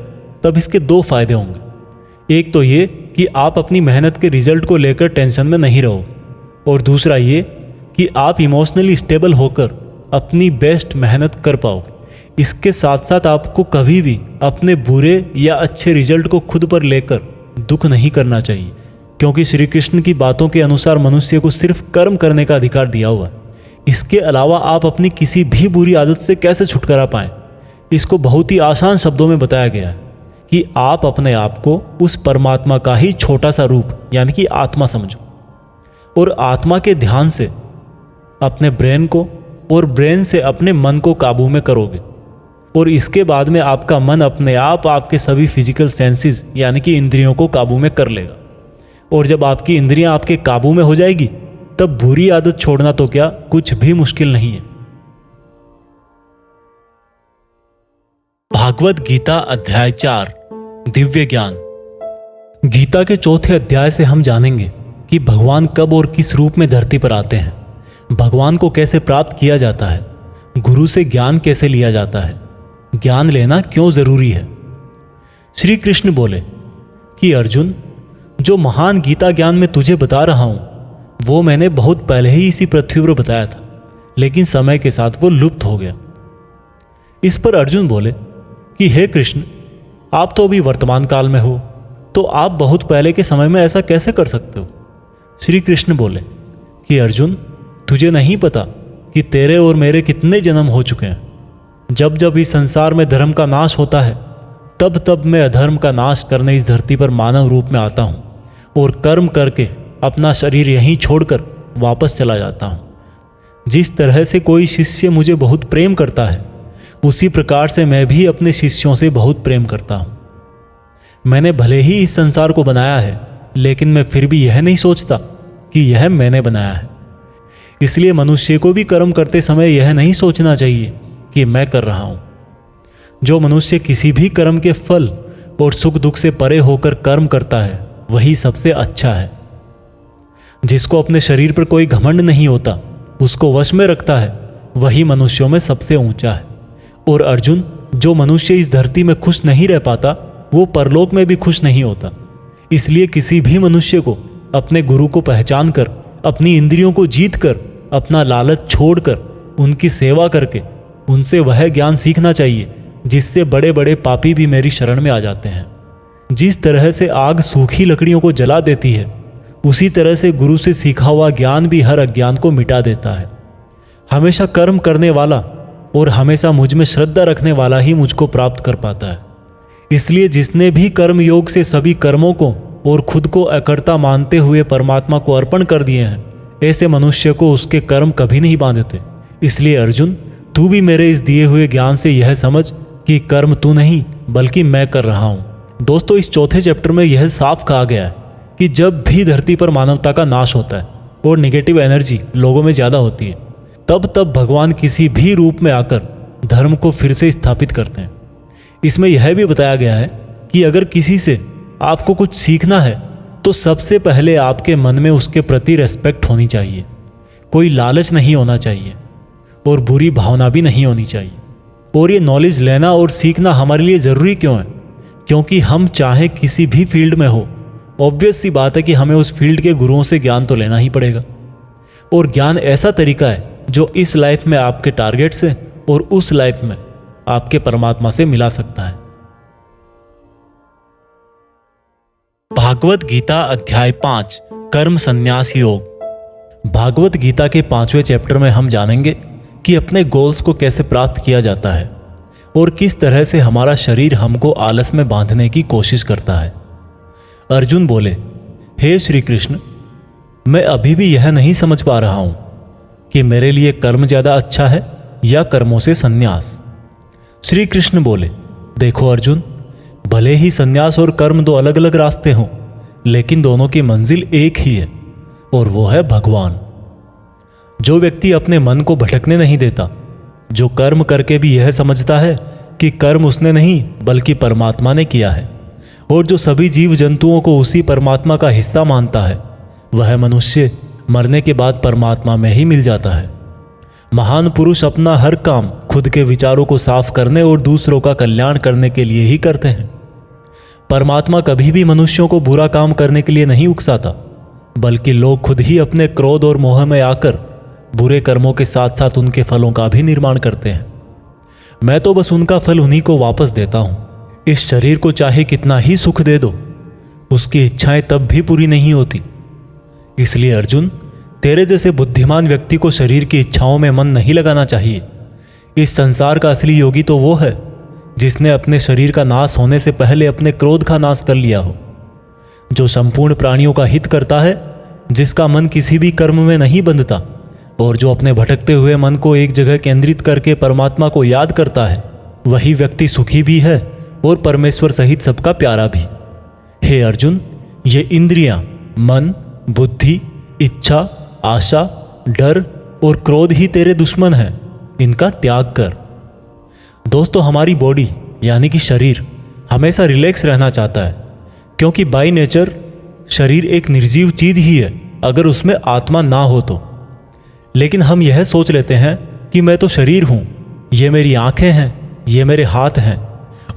तब इसके दो फायदे होंगे। एक तो ये कि आप अपनी मेहनत के रिजल्ट को लेकर टेंशन में नहीं रहोगे, और दूसरा ये कि आप इमोशनली स्टेबल होकर अपनी बेस्ट मेहनत कर पाओगे। इसके साथ साथ आपको कभी भी अपने बुरे या अच्छे रिजल्ट को खुद पर लेकर दुख नहीं करना चाहिए, क्योंकि श्री कृष्ण की बातों के अनुसार मनुष्य को सिर्फ कर्म करने का अधिकार दिया हुआ है। इसके अलावा आप अपनी किसी भी बुरी आदत से कैसे छुटकारा पाएं, इसको बहुत ही आसान शब्दों में बताया गया है कि आप अपने आप को उस परमात्मा का ही छोटा सा रूप यानी कि आत्मा समझो, और आत्मा के ध्यान से अपने ब्रेन को और ब्रेन से अपने मन को काबू में करोगे, और इसके बाद में आपका मन अपने आप आपके सभी फिजिकल सेंसेस यानी कि इंद्रियों को काबू में कर लेगा। और जब आपकी इंद्रियां आपके काबू में हो जाएगी तब बुरी आदत छोड़ना तो क्या कुछ भी मुश्किल नहीं है। भागवत गीता अध्याय 4 दिव्य ज्ञान। गीता के चौथे अध्याय से हम जानेंगे कि भगवान कब और किस रूप में धरती पर आते हैं, भगवान को कैसे प्राप्त किया जाता है, गुरु से ज्ञान कैसे लिया जाता है, ज्ञान लेना क्यों जरूरी है। श्री कृष्ण बोले कि अर्जुन, जो महान गीता ज्ञान मैं तुझे बता रहा हूं वो मैंने बहुत पहले ही इसी पृथ्वी पर बताया था, लेकिन समय के साथ वो लुप्त हो गया। इस पर अर्जुन बोले कि हे कृष्ण, आप तो अभी वर्तमान काल में हो, तो आप बहुत पहले के समय में ऐसा कैसे कर सकते हो। श्री कृष्ण बोले कि अर्जुन, तुझे नहीं पता कि तेरे और मेरे कितने जन्म हो चुके हैं। जब जब इस संसार में धर्म का नाश होता है तब तब मैं अधर्म का नाश करने इस धरती पर मानव रूप में आता हूँ और कर्म करके अपना शरीर यहीं छोड़कर वापस चला जाता हूँ। जिस तरह से कोई शिष्य मुझे बहुत प्रेम करता है उसी प्रकार से मैं भी अपने शिष्यों से बहुत प्रेम करता हूँ। मैंने भले ही इस संसार को बनाया है, लेकिन मैं फिर भी यह नहीं सोचता कि यह मैंने बनाया है। इसलिए मनुष्य को भी कर्म करते समय यह नहीं सोचना चाहिए कि मैं कर रहा हूं। जो मनुष्य किसी भी कर्म के फल और सुख दुख से परे होकर कर्म करता है वही सबसे अच्छा है। जिसको अपने शरीर पर कोई घमंड नहीं होता, उसको वश में रखता है, वही मनुष्यों में सबसे ऊंचा है। और अर्जुन, जो मनुष्य इस धरती में खुश नहीं रह पाता वो परलोक में भी खुश नहीं होता। इसलिए किसी भी मनुष्य को अपने गुरु को पहचान कर, अपनी इंद्रियों को जीत कर, अपना लालच छोड़कर उनकी सेवा करके उनसे वह ज्ञान सीखना चाहिए जिससे बड़े बड़े पापी भी मेरी शरण में आ जाते हैं। जिस तरह से आग सूखी लकड़ियों को जला देती है, उसी तरह से गुरु से सीखा हुआ ज्ञान भी हर अज्ञान को मिटा देता है। हमेशा कर्म करने वाला और हमेशा मुझ में श्रद्धा रखने वाला ही मुझको प्राप्त कर पाता है। इसलिए जिसने भी कर्म योग से सभी कर्मों को और खुद को अकर्ता मानते हुए परमात्मा को अर्पण कर दिए हैं, ऐसे मनुष्य को उसके कर्म कभी नहीं बांधते। इसलिए अर्जुन, तू भी मेरे इस दिए हुए ज्ञान से यह समझ कि कर्म तू नहीं बल्कि मैं कर रहा हूं। दोस्तों, इस चौथे चैप्टर में यह साफ कहा गया है कि जब भी धरती पर मानवता का नाश होता है और नेगेटिव एनर्जी लोगों में ज़्यादा होती है, तब भगवान किसी भी रूप में आकर धर्म को फिर से स्थापित करते हैं। इसमें यह भी बताया गया है कि अगर किसी से आपको कुछ सीखना है तो सबसे पहले आपके मन में उसके प्रति रेस्पेक्ट होनी चाहिए, कोई लालच नहीं होना चाहिए और बुरी भावना भी नहीं होनी चाहिए। और ये नॉलेज लेना और सीखना हमारे लिए ज़रूरी क्यों है? क्योंकि हम चाहे किसी भी फील्ड में हो, ऑब्वियस सी बात है कि हमें उस फील्ड के गुरुओं से ज्ञान तो लेना ही पड़ेगा। और ज्ञान ऐसा तरीका है जो इस लाइफ में आपके टारगेट से और उस लाइफ में आपके परमात्मा से मिला सकता है। भागवत गीता अध्याय 5 कर्म संन्यास योग। भागवत गीता के 5वें चैप्टर में हम जानेंगे कि अपने गोल्स को कैसे प्राप्त किया जाता है और किस तरह से हमारा शरीर हमको आलस में बांधने की कोशिश करता है। अर्जुन बोले, हे श्री कृष्ण, मैं अभी भी यह नहीं समझ पा रहा हूं कि मेरे लिए कर्म ज्यादा अच्छा है या कर्मों से संन्यास। श्री कृष्ण बोले, देखो अर्जुन, भले ही संन्यास और कर्म दो अलग अलग रास्ते हों, लेकिन दोनों की मंजिल एक ही है और वो है भगवान। जो व्यक्ति अपने मन को भटकने नहीं देता, जो कर्म करके भी यह समझता है कि कर्म उसने नहीं बल्कि परमात्मा ने किया है, और जो सभी जीव जंतुओं को उसी परमात्मा का हिस्सा मानता है, वह मनुष्य मरने के बाद परमात्मा में ही मिल जाता है। महान पुरुष अपना हर काम खुद के विचारों को साफ करने और दूसरों का कल्याण करने के लिए ही करते हैं। परमात्मा कभी भी मनुष्यों को बुरा काम करने के लिए नहीं उकसाता, बल्कि लोग खुद ही अपने क्रोध और मोह में आकर बुरे कर्मों के साथ साथ उनके फलों का भी निर्माण करते हैं। मैं तो बस उनका फल उन्हीं को वापस देता हूं। इस शरीर को चाहे कितना ही सुख दे दो, उसकी इच्छाएं तब भी पूरी नहीं होती। इसलिए अर्जुन, तेरे जैसे बुद्धिमान व्यक्ति को शरीर की इच्छाओं में मन नहीं लगाना चाहिए। इस संसार का असली योगी तो वो है जिसने अपने शरीर का नाश होने से पहले अपने क्रोध का नाश कर लिया हो, जो संपूर्ण प्राणियों का हित करता है, जिसका मन किसी भी कर्म में नहीं बंधता और जो अपने भटकते हुए मन को एक जगह केंद्रित करके परमात्मा को याद करता है, वही व्यक्ति सुखी भी है और परमेश्वर सहित सबका प्यारा भी। हे अर्जुन, ये इंद्रियां, मन, बुद्धि, इच्छा, आशा, डर और क्रोध ही तेरे दुश्मन हैं। इनका त्याग कर। दोस्तों, हमारी बॉडी यानी कि शरीर हमेशा रिलैक्स रहना चाहता है, क्योंकि बाय नेचर शरीर एक निर्जीव चीज ही है अगर उसमें आत्मा ना हो तो। लेकिन हम यह सोच लेते हैं कि मैं तो शरीर हूँ, ये मेरी आंखें हैं, ये मेरे हाथ हैं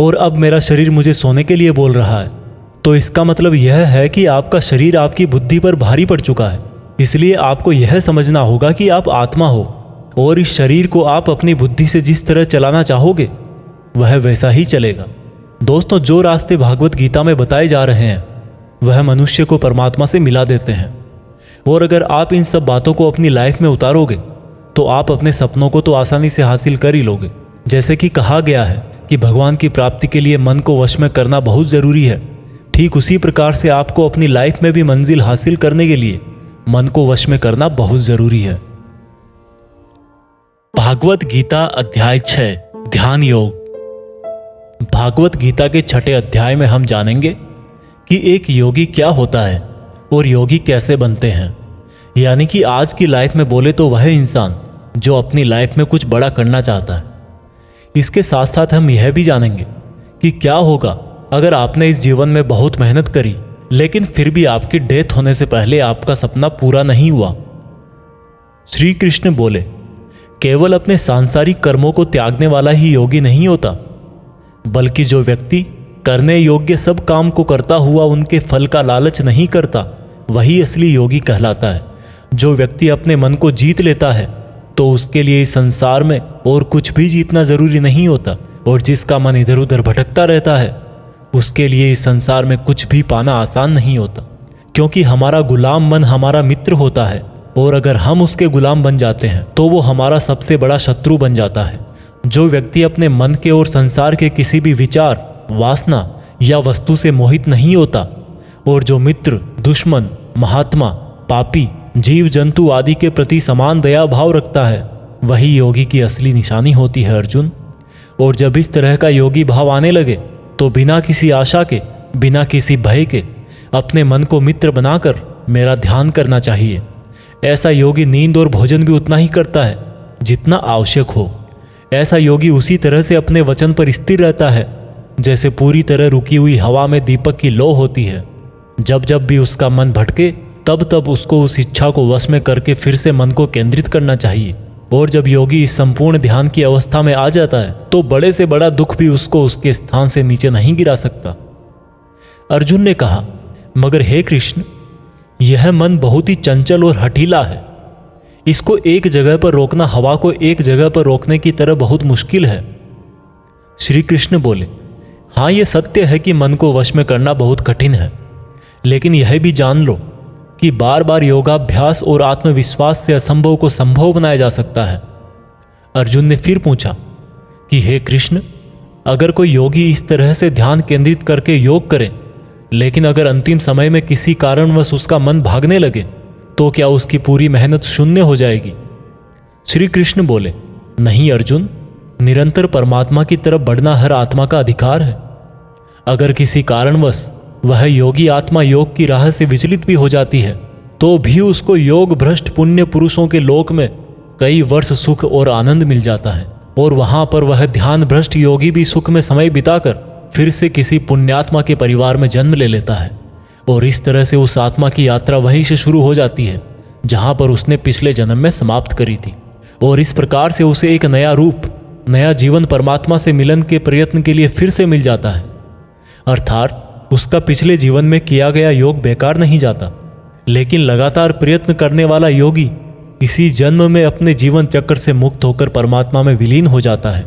और अब मेरा शरीर मुझे सोने के लिए बोल रहा है। तो इसका मतलब यह है कि आपका शरीर आपकी बुद्धि पर भारी पड़ चुका है। इसलिए आपको यह समझना होगा कि आप आत्मा हो और इस शरीर को आप अपनी बुद्धि से जिस तरह चलाना चाहोगे वह वैसा ही चलेगा। दोस्तों, जो रास्ते भागवत गीता में बताए जा रहे हैं वह मनुष्य को परमात्मा से मिला देते हैं। और अगर आप इन सब बातों को अपनी लाइफ में उतारोगे तो आप अपने सपनों को तो आसानी से हासिल कर ही लोगे। जैसे कि कहा गया है कि भगवान की प्राप्ति के लिए मन को वश में करना बहुत ज़रूरी है, ठीक उसी प्रकार से आपको अपनी लाइफ में भी मंजिल हासिल करने के लिए मन को वश में करना बहुत ज़रूरी है। भागवत गीता अध्याय 6 ध्यान योग। भागवत गीता के 6ठे अध्याय में हम जानेंगे कि एक योगी क्या होता है और योगी कैसे बनते हैं। यानी कि आज की लाइफ में बोले तो वह इंसान जो अपनी लाइफ में कुछ बड़ा करना चाहता है। इसके साथ साथ हम यह भी जानेंगे कि क्या होगा अगर आपने इस जीवन में बहुत मेहनत करी लेकिन फिर भी आपकी डेथ होने से पहले आपका सपना पूरा नहीं हुआ। श्री कृष्ण बोले, केवल अपने सांसारिक कर्मों को त्यागने वाला ही योगी नहीं होता, बल्कि जो व्यक्ति करने योग्य सब काम को करता हुआ उनके फल का लालच नहीं करता वही असली योगी कहलाता है। जो व्यक्ति अपने मन को जीत लेता है तो उसके लिए इस संसार में और कुछ भी जीतना जरूरी नहीं होता, और जिसका मन इधर उधर भटकता रहता है उसके लिए इस संसार में कुछ भी पाना आसान नहीं होता, क्योंकि हमारा गुलाम मन हमारा मित्र होता है और अगर हम उसके गुलाम बन जाते हैं तो वो हमारा सबसे बड़ा शत्रु बन जाता है। जो व्यक्ति अपने मन के और संसार के किसी भी विचार, वासना या वस्तु से मोहित नहीं होता और जो मित्र, दुश्मन, महात्मा, पापी, जीव जंतु आदि के प्रति समान दया भाव रखता है, वही योगी की असली निशानी होती है अर्जुन। और जब इस तरह का योगी भाव आने लगे तो बिना किसी आशा के, बिना किसी भय के अपने मन को मित्र बनाकर मेरा ध्यान करना चाहिए। ऐसा योगी नींद और भोजन भी उतना ही करता है जितना आवश्यक हो। ऐसा योगी उसी तरह से अपने वचन पर स्थिर रहता है जैसे पूरी तरह रुकी हुई हवा में दीपक की लौ होती है। जब जब भी उसका मन भटके तब तब उसको उस इच्छा को वश में करके फिर से मन को केंद्रित करना चाहिए। और जब योगी इस संपूर्ण ध्यान की अवस्था में आ जाता है तो बड़े से बड़ा दुख भी उसको उसके स्थान से नीचे नहीं गिरा सकता। अर्जुन ने कहा, मगर हे कृष्ण, यह मन बहुत ही चंचल और हठीला है। इसको एक जगह पर रोकना हवा को एक जगह पर रोकने की तरह बहुत मुश्किल है। श्री कृष्ण बोले, हाँ, यह सत्य है कि मन को वश में करना बहुत कठिन है, लेकिन यह भी जान लो कि बार बार योगाभ्यास और आत्मविश्वास से असंभव को संभव बनाया जा सकता है। अर्जुन ने फिर पूछा कि हे कृष्ण, अगर कोई योगी इस तरह से ध्यान केंद्रित करके योग करे, लेकिन अगर अंतिम समय में किसी कारणवश उसका मन भागने लगे तो क्या उसकी पूरी मेहनत शून्य हो जाएगी? श्री कृष्ण बोले, नहीं अर्जुन, निरंतर परमात्मा की तरफ बढ़ना हर आत्मा का अधिकार है। अगर किसी कारणवश वह योगी आत्मा योग की राह से विचलित भी हो जाती है तो भी उसको योग भ्रष्ट पुण्य पुरुषों के लोक में कई वर्ष सुख और आनंद मिल जाता है, और वहां पर वह ध्यान भ्रष्ट योगी भी सुख में समय बिताकर फिर से किसी पुण्यात्मा के परिवार में जन्म ले लेता है। और इस तरह से उस आत्मा की यात्रा वहीं से शुरू हो जाती है जहां पर उसने पिछले जन्म में समाप्त करी थी, और इस प्रकार से उसे एक नया रूप, नया जीवन परमात्मा से मिलन के प्रयत्न के लिए फिर से मिल जाता है। अर्थात उसका पिछले जीवन में किया गया योग बेकार नहीं जाता, लेकिन लगातार प्रयत्न करने वाला योगी इसी जन्म में अपने जीवन चक्र से मुक्त होकर परमात्मा में विलीन हो जाता है।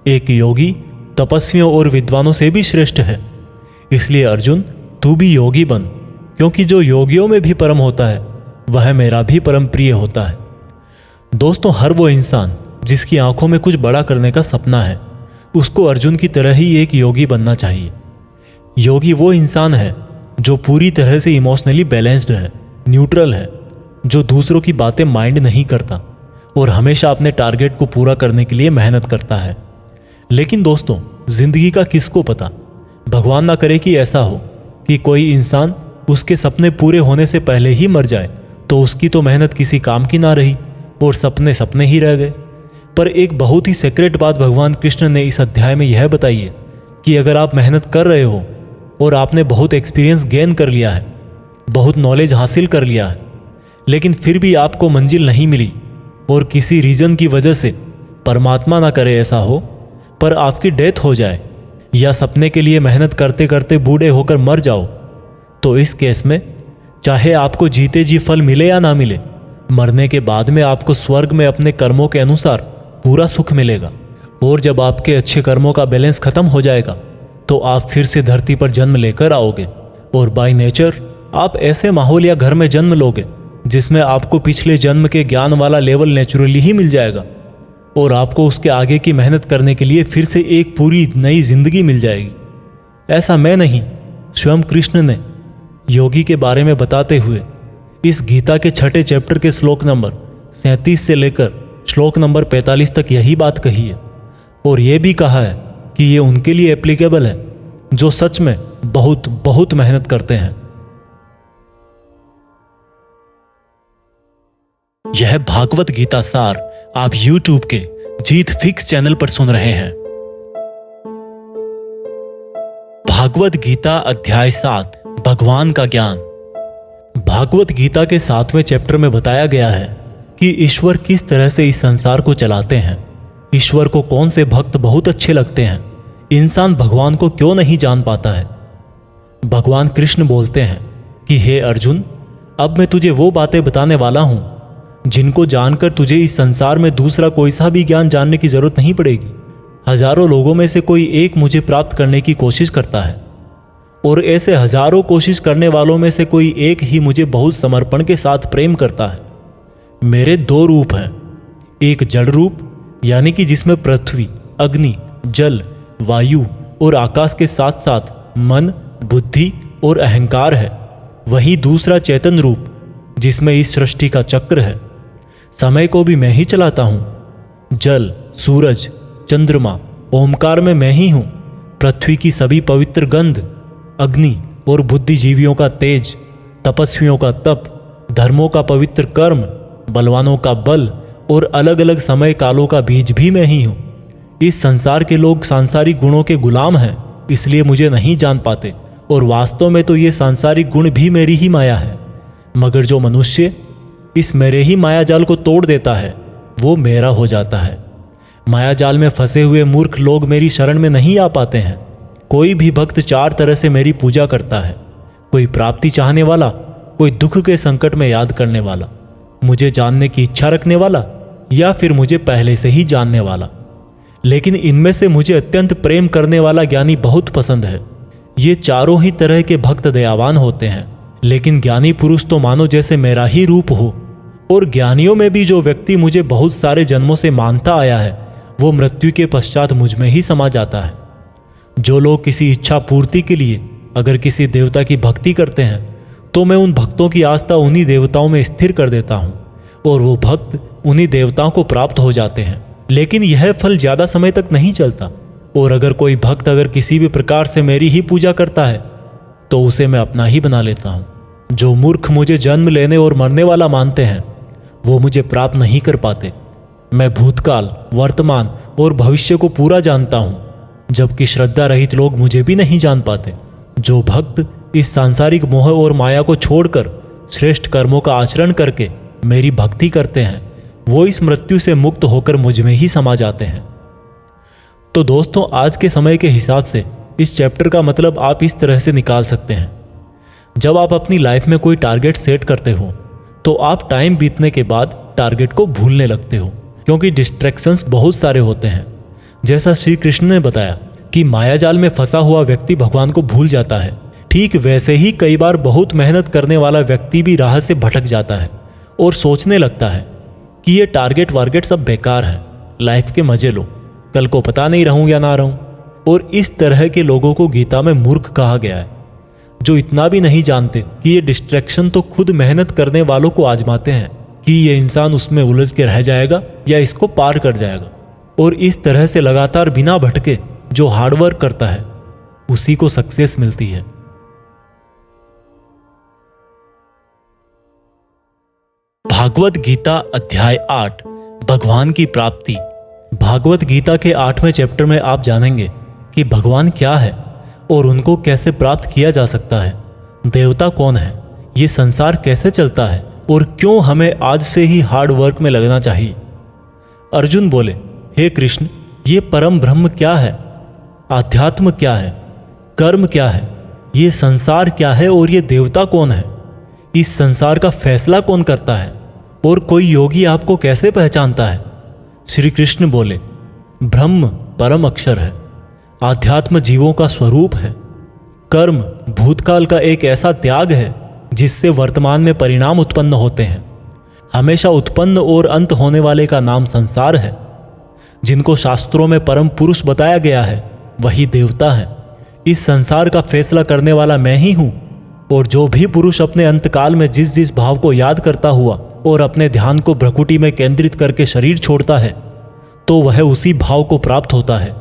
एक योगी तपस्वियों और विद्वानों से भी श्रेष्ठ है। इसलिए अर्जुन, तू भी योगी बन, क्योंकि जो योगियों में भी परम होता है वह मेरा भी परम प्रिय होता है। दोस्तों, हर वो इंसान जिसकी आंखों में कुछ बड़ा करने का सपना है, उसको अर्जुन की तरह ही एक योगी बनना चाहिए। योगी वो इंसान है जो पूरी तरह से इमोशनली बैलेंस्ड है, न्यूट्रल है, जो दूसरों की बातें माइंड नहीं करता और हमेशा अपने टारगेट को पूरा करने के लिए मेहनत करता है। लेकिन दोस्तों, जिंदगी का किसको पता, भगवान ना करे कि ऐसा हो कि कोई इंसान उसके सपने पूरे होने से पहले ही मर जाए, तो उसकी तो मेहनत किसी काम की ना रही और सपने सपने ही रह गए। पर एक बहुत ही सीक्रेट बात भगवान कृष्ण ने इस अध्याय में यह बताई है कि अगर आप मेहनत कर रहे हो और आपने बहुत एक्सपीरियंस गेन कर लिया है, बहुत नॉलेज हासिल कर लिया है, लेकिन फिर भी आपको मंजिल नहीं मिली और किसी रीजन की वजह से, परमात्मा ना करे ऐसा हो, पर आपकी डेथ हो जाए या सपने के लिए मेहनत करते करते बूढ़े होकर मर जाओ, तो इस केस में चाहे आपको जीते जी फल मिले या ना मिले, मरने के बाद में आपको स्वर्ग में अपने कर्मों के अनुसार पूरा सुख मिलेगा। और जब आपके अच्छे कर्मों का बैलेंस खत्म हो जाएगा तो आप फिर से धरती पर जन्म लेकर आओगे और बाय नेचर आप ऐसे माहौल या घर में जन्म लोगे जिसमें आपको पिछले जन्म के ज्ञान वाला लेवल नेचुरली ही मिल जाएगा और आपको उसके आगे की मेहनत करने के लिए फिर से एक पूरी नई जिंदगी मिल जाएगी। ऐसा मैं नहीं, स्वयं कृष्ण ने योगी के बारे में बताते हुए इस गीता के 6 चैप्टर के श्लोक नंबर 37 से लेकर श्लोक नंबर 45 तक यही बात कही है और ये भी कहा है कि ये उनके लिए एप्लीकेबल है जो सच में बहुत बहुत मेहनत करते हैं। यह भागवत गीता सार आप YouTube के जीत फिक्स चैनल पर सुन रहे हैं। भागवत गीता अध्याय 7 भगवान का ज्ञान। भागवत गीता के 7वें चैप्टर में बताया गया है कि ईश्वर किस तरह से इस संसार को चलाते हैं, ईश्वर को कौन से भक्त बहुत अच्छे लगते हैं, इंसान भगवान को क्यों नहीं जान पाता है। भगवान कृष्ण बोलते हैं कि हे अर्जुन, अब मैं तुझे वो बातें बताने वाला हूं जिनको जानकर तुझे इस संसार में दूसरा कोई सा भी ज्ञान जानने की जरूरत नहीं पड़ेगी। हजारों लोगों में से कोई एक मुझे प्राप्त करने की कोशिश करता है और ऐसे हजारों कोशिश करने वालों में से कोई एक ही मुझे बहुत समर्पण के साथ प्रेम करता है। मेरे 2 रूप हैं, एक जड़ रूप यानी कि जिसमें पृथ्वी, अग्नि, जल, वायु और आकाश के साथ साथ मन, बुद्धि और अहंकार है। वहीं दूसरा चेतन रूप जिसमें इस सृष्टि का चक्र है। समय को भी मैं ही चलाता हूं। जल, सूरज, चंद्रमा, ओमकार में मैं ही हूं। पृथ्वी की सभी पवित्र गंध, अग्नि और बुद्धिजीवियों का तेज, तपस्वियों का तप, धर्मों का पवित्र कर्म, बलवानों का बल और अलग अलग समय कालों का बीज भी मैं ही हूं। इस संसार के लोग सांसारिक गुणों के गुलाम हैं, इसलिए मुझे नहीं जान पाते और वास्तव में तो ये सांसारिक गुण भी मेरी ही माया है। मगर जो मनुष्य इस मेरे ही माया जाल को तोड़ देता है वो मेरा हो जाता है। माया जाल में फंसे हुए मूर्ख लोग मेरी शरण में नहीं आ पाते हैं। कोई भी भक्त 4 तरह से मेरी पूजा करता है, कोई प्राप्ति चाहने वाला, कोई दुख के संकट में याद करने वाला, मुझे जानने की इच्छा रखने वाला या फिर मुझे पहले से ही जानने वाला। लेकिन इनमें से मुझे अत्यंत प्रेम करने वाला ज्ञानी बहुत पसंद है। ये चारों ही तरह के भक्त दयावान होते हैं, लेकिन ज्ञानी पुरुष तो मानो जैसे मेरा ही रूप हो। और ज्ञानियों में भी जो व्यक्ति मुझे बहुत सारे जन्मों से मानता आया है वो मृत्यु के पश्चात मुझ में ही समा जाता है। जो लोग किसी इच्छा पूर्ति के लिए अगर किसी देवता की भक्ति करते हैं तो मैं उन भक्तों की आस्था उन्हीं देवताओं में स्थिर कर देता हूँ और वो भक्त उन्हीं देवताओं को प्राप्त हो जाते हैं। लेकिन यह फल ज़्यादा समय तक नहीं चलता और अगर कोई भक्त अगर किसी भी प्रकार से मेरी ही पूजा करता है तो उसे मैं अपना ही बना लेता हूँ। जो मूर्ख मुझे जन्म लेने और मरने वाला मानते हैं वो मुझे प्राप्त नहीं कर पाते। मैं भूतकाल, वर्तमान और भविष्य को पूरा जानता हूँ, जबकि श्रद्धा रहित लोग मुझे भी नहीं जान पाते। जो भक्त इस सांसारिक मोह और माया को छोड़कर श्रेष्ठ कर्मों का आचरण करके मेरी भक्ति करते हैं वो इस मृत्यु से मुक्त होकर मुझ में ही समा जाते हैं। तो दोस्तों, आज के समय के हिसाब से इस चैप्टर का मतलब आप इस तरह से निकाल सकते हैं। जब आप अपनी लाइफ में कोई टारगेट सेट करते हो तो आप टाइम बीतने के बाद टारगेट को भूलने लगते हो, क्योंकि डिस्ट्रैक्शंस बहुत सारे होते हैं। जैसा श्री कृष्ण ने बताया कि मायाजाल में फंसा हुआ व्यक्ति भगवान को भूल जाता है, ठीक वैसे ही कई बार बहुत मेहनत करने वाला व्यक्ति भी राह से भटक जाता है और सोचने लगता है कि ये टारगेट वारगेट सब बेकार है, लाइफ के मजे लो, कल को पता नहीं रहूं या ना रहूं। और इस तरह के लोगों को गीता में मूर्ख कहा गया है, जो इतना भी नहीं जानते कि ये डिस्ट्रैक्शन तो खुद मेहनत करने वालों को आजमाते हैं कि ये इंसान उसमें उलझ के रह जाएगा या इसको पार कर जाएगा। और इस तरह से लगातार बिना भटके जो हार्डवर्क करता है उसी को सक्सेस मिलती है। भागवत गीता अध्याय 8 भगवान की प्राप्ति। भागवत गीता के 8वें चैप्टर में आप जानेंगे कि भगवान क्या है और उनको कैसे प्राप्त किया जा सकता है, देवता कौन है, ये संसार कैसे चलता है और क्यों हमें आज से ही हार्ड वर्क में लगना चाहिए। अर्जुन बोले, हे कृष्ण, ये परम ब्रह्म क्या है, आध्यात्म क्या है, कर्म क्या है, ये संसार क्या है और ये देवता कौन है, इस संसार का फैसला कौन करता है और कोई योगी आपको कैसे पहचानता है। श्री कृष्ण बोले, ब्रह्म परम अक्षर है, आध्यात्म जीवों का स्वरूप है, कर्म भूतकाल का एक ऐसा त्याग है जिससे वर्तमान में परिणाम उत्पन्न होते हैं, हमेशा उत्पन्न और अंत होने वाले का नाम संसार है, जिनको शास्त्रों में परम पुरुष बताया गया है वही देवता है। इस संसार का फैसला करने वाला मैं ही हूँ, और जो भी पुरुष अपने अंतकाल में जिस जिस भाव को याद करता हुआ और अपने ध्यान को भ्रकुटी में केंद्रित करके शरीर छोड़ता है तो वह उसी भाव को प्राप्त होता है।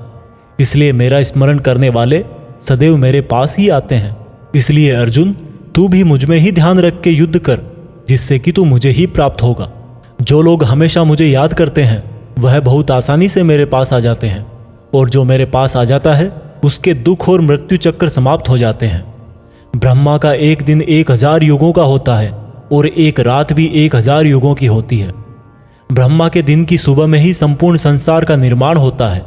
इसलिए मेरा स्मरण करने वाले सदैव मेरे पास ही आते हैं। इसलिए अर्जुन, तू भी मुझ में ही ध्यान रख के युद्ध कर, जिससे कि तू मुझे ही प्राप्त होगा। जो लोग हमेशा मुझे याद करते हैं वह बहुत आसानी से मेरे पास आ जाते हैं, और जो मेरे पास आ जाता है उसके दुख और मृत्यु चक्र समाप्त हो जाते हैं। ब्रह्मा का एक दिन 1000 युगों का होता है और एक रात भी 1000 युगों की होती है। ब्रह्मा के दिन की सुबह में ही संपूर्ण संसार का निर्माण होता है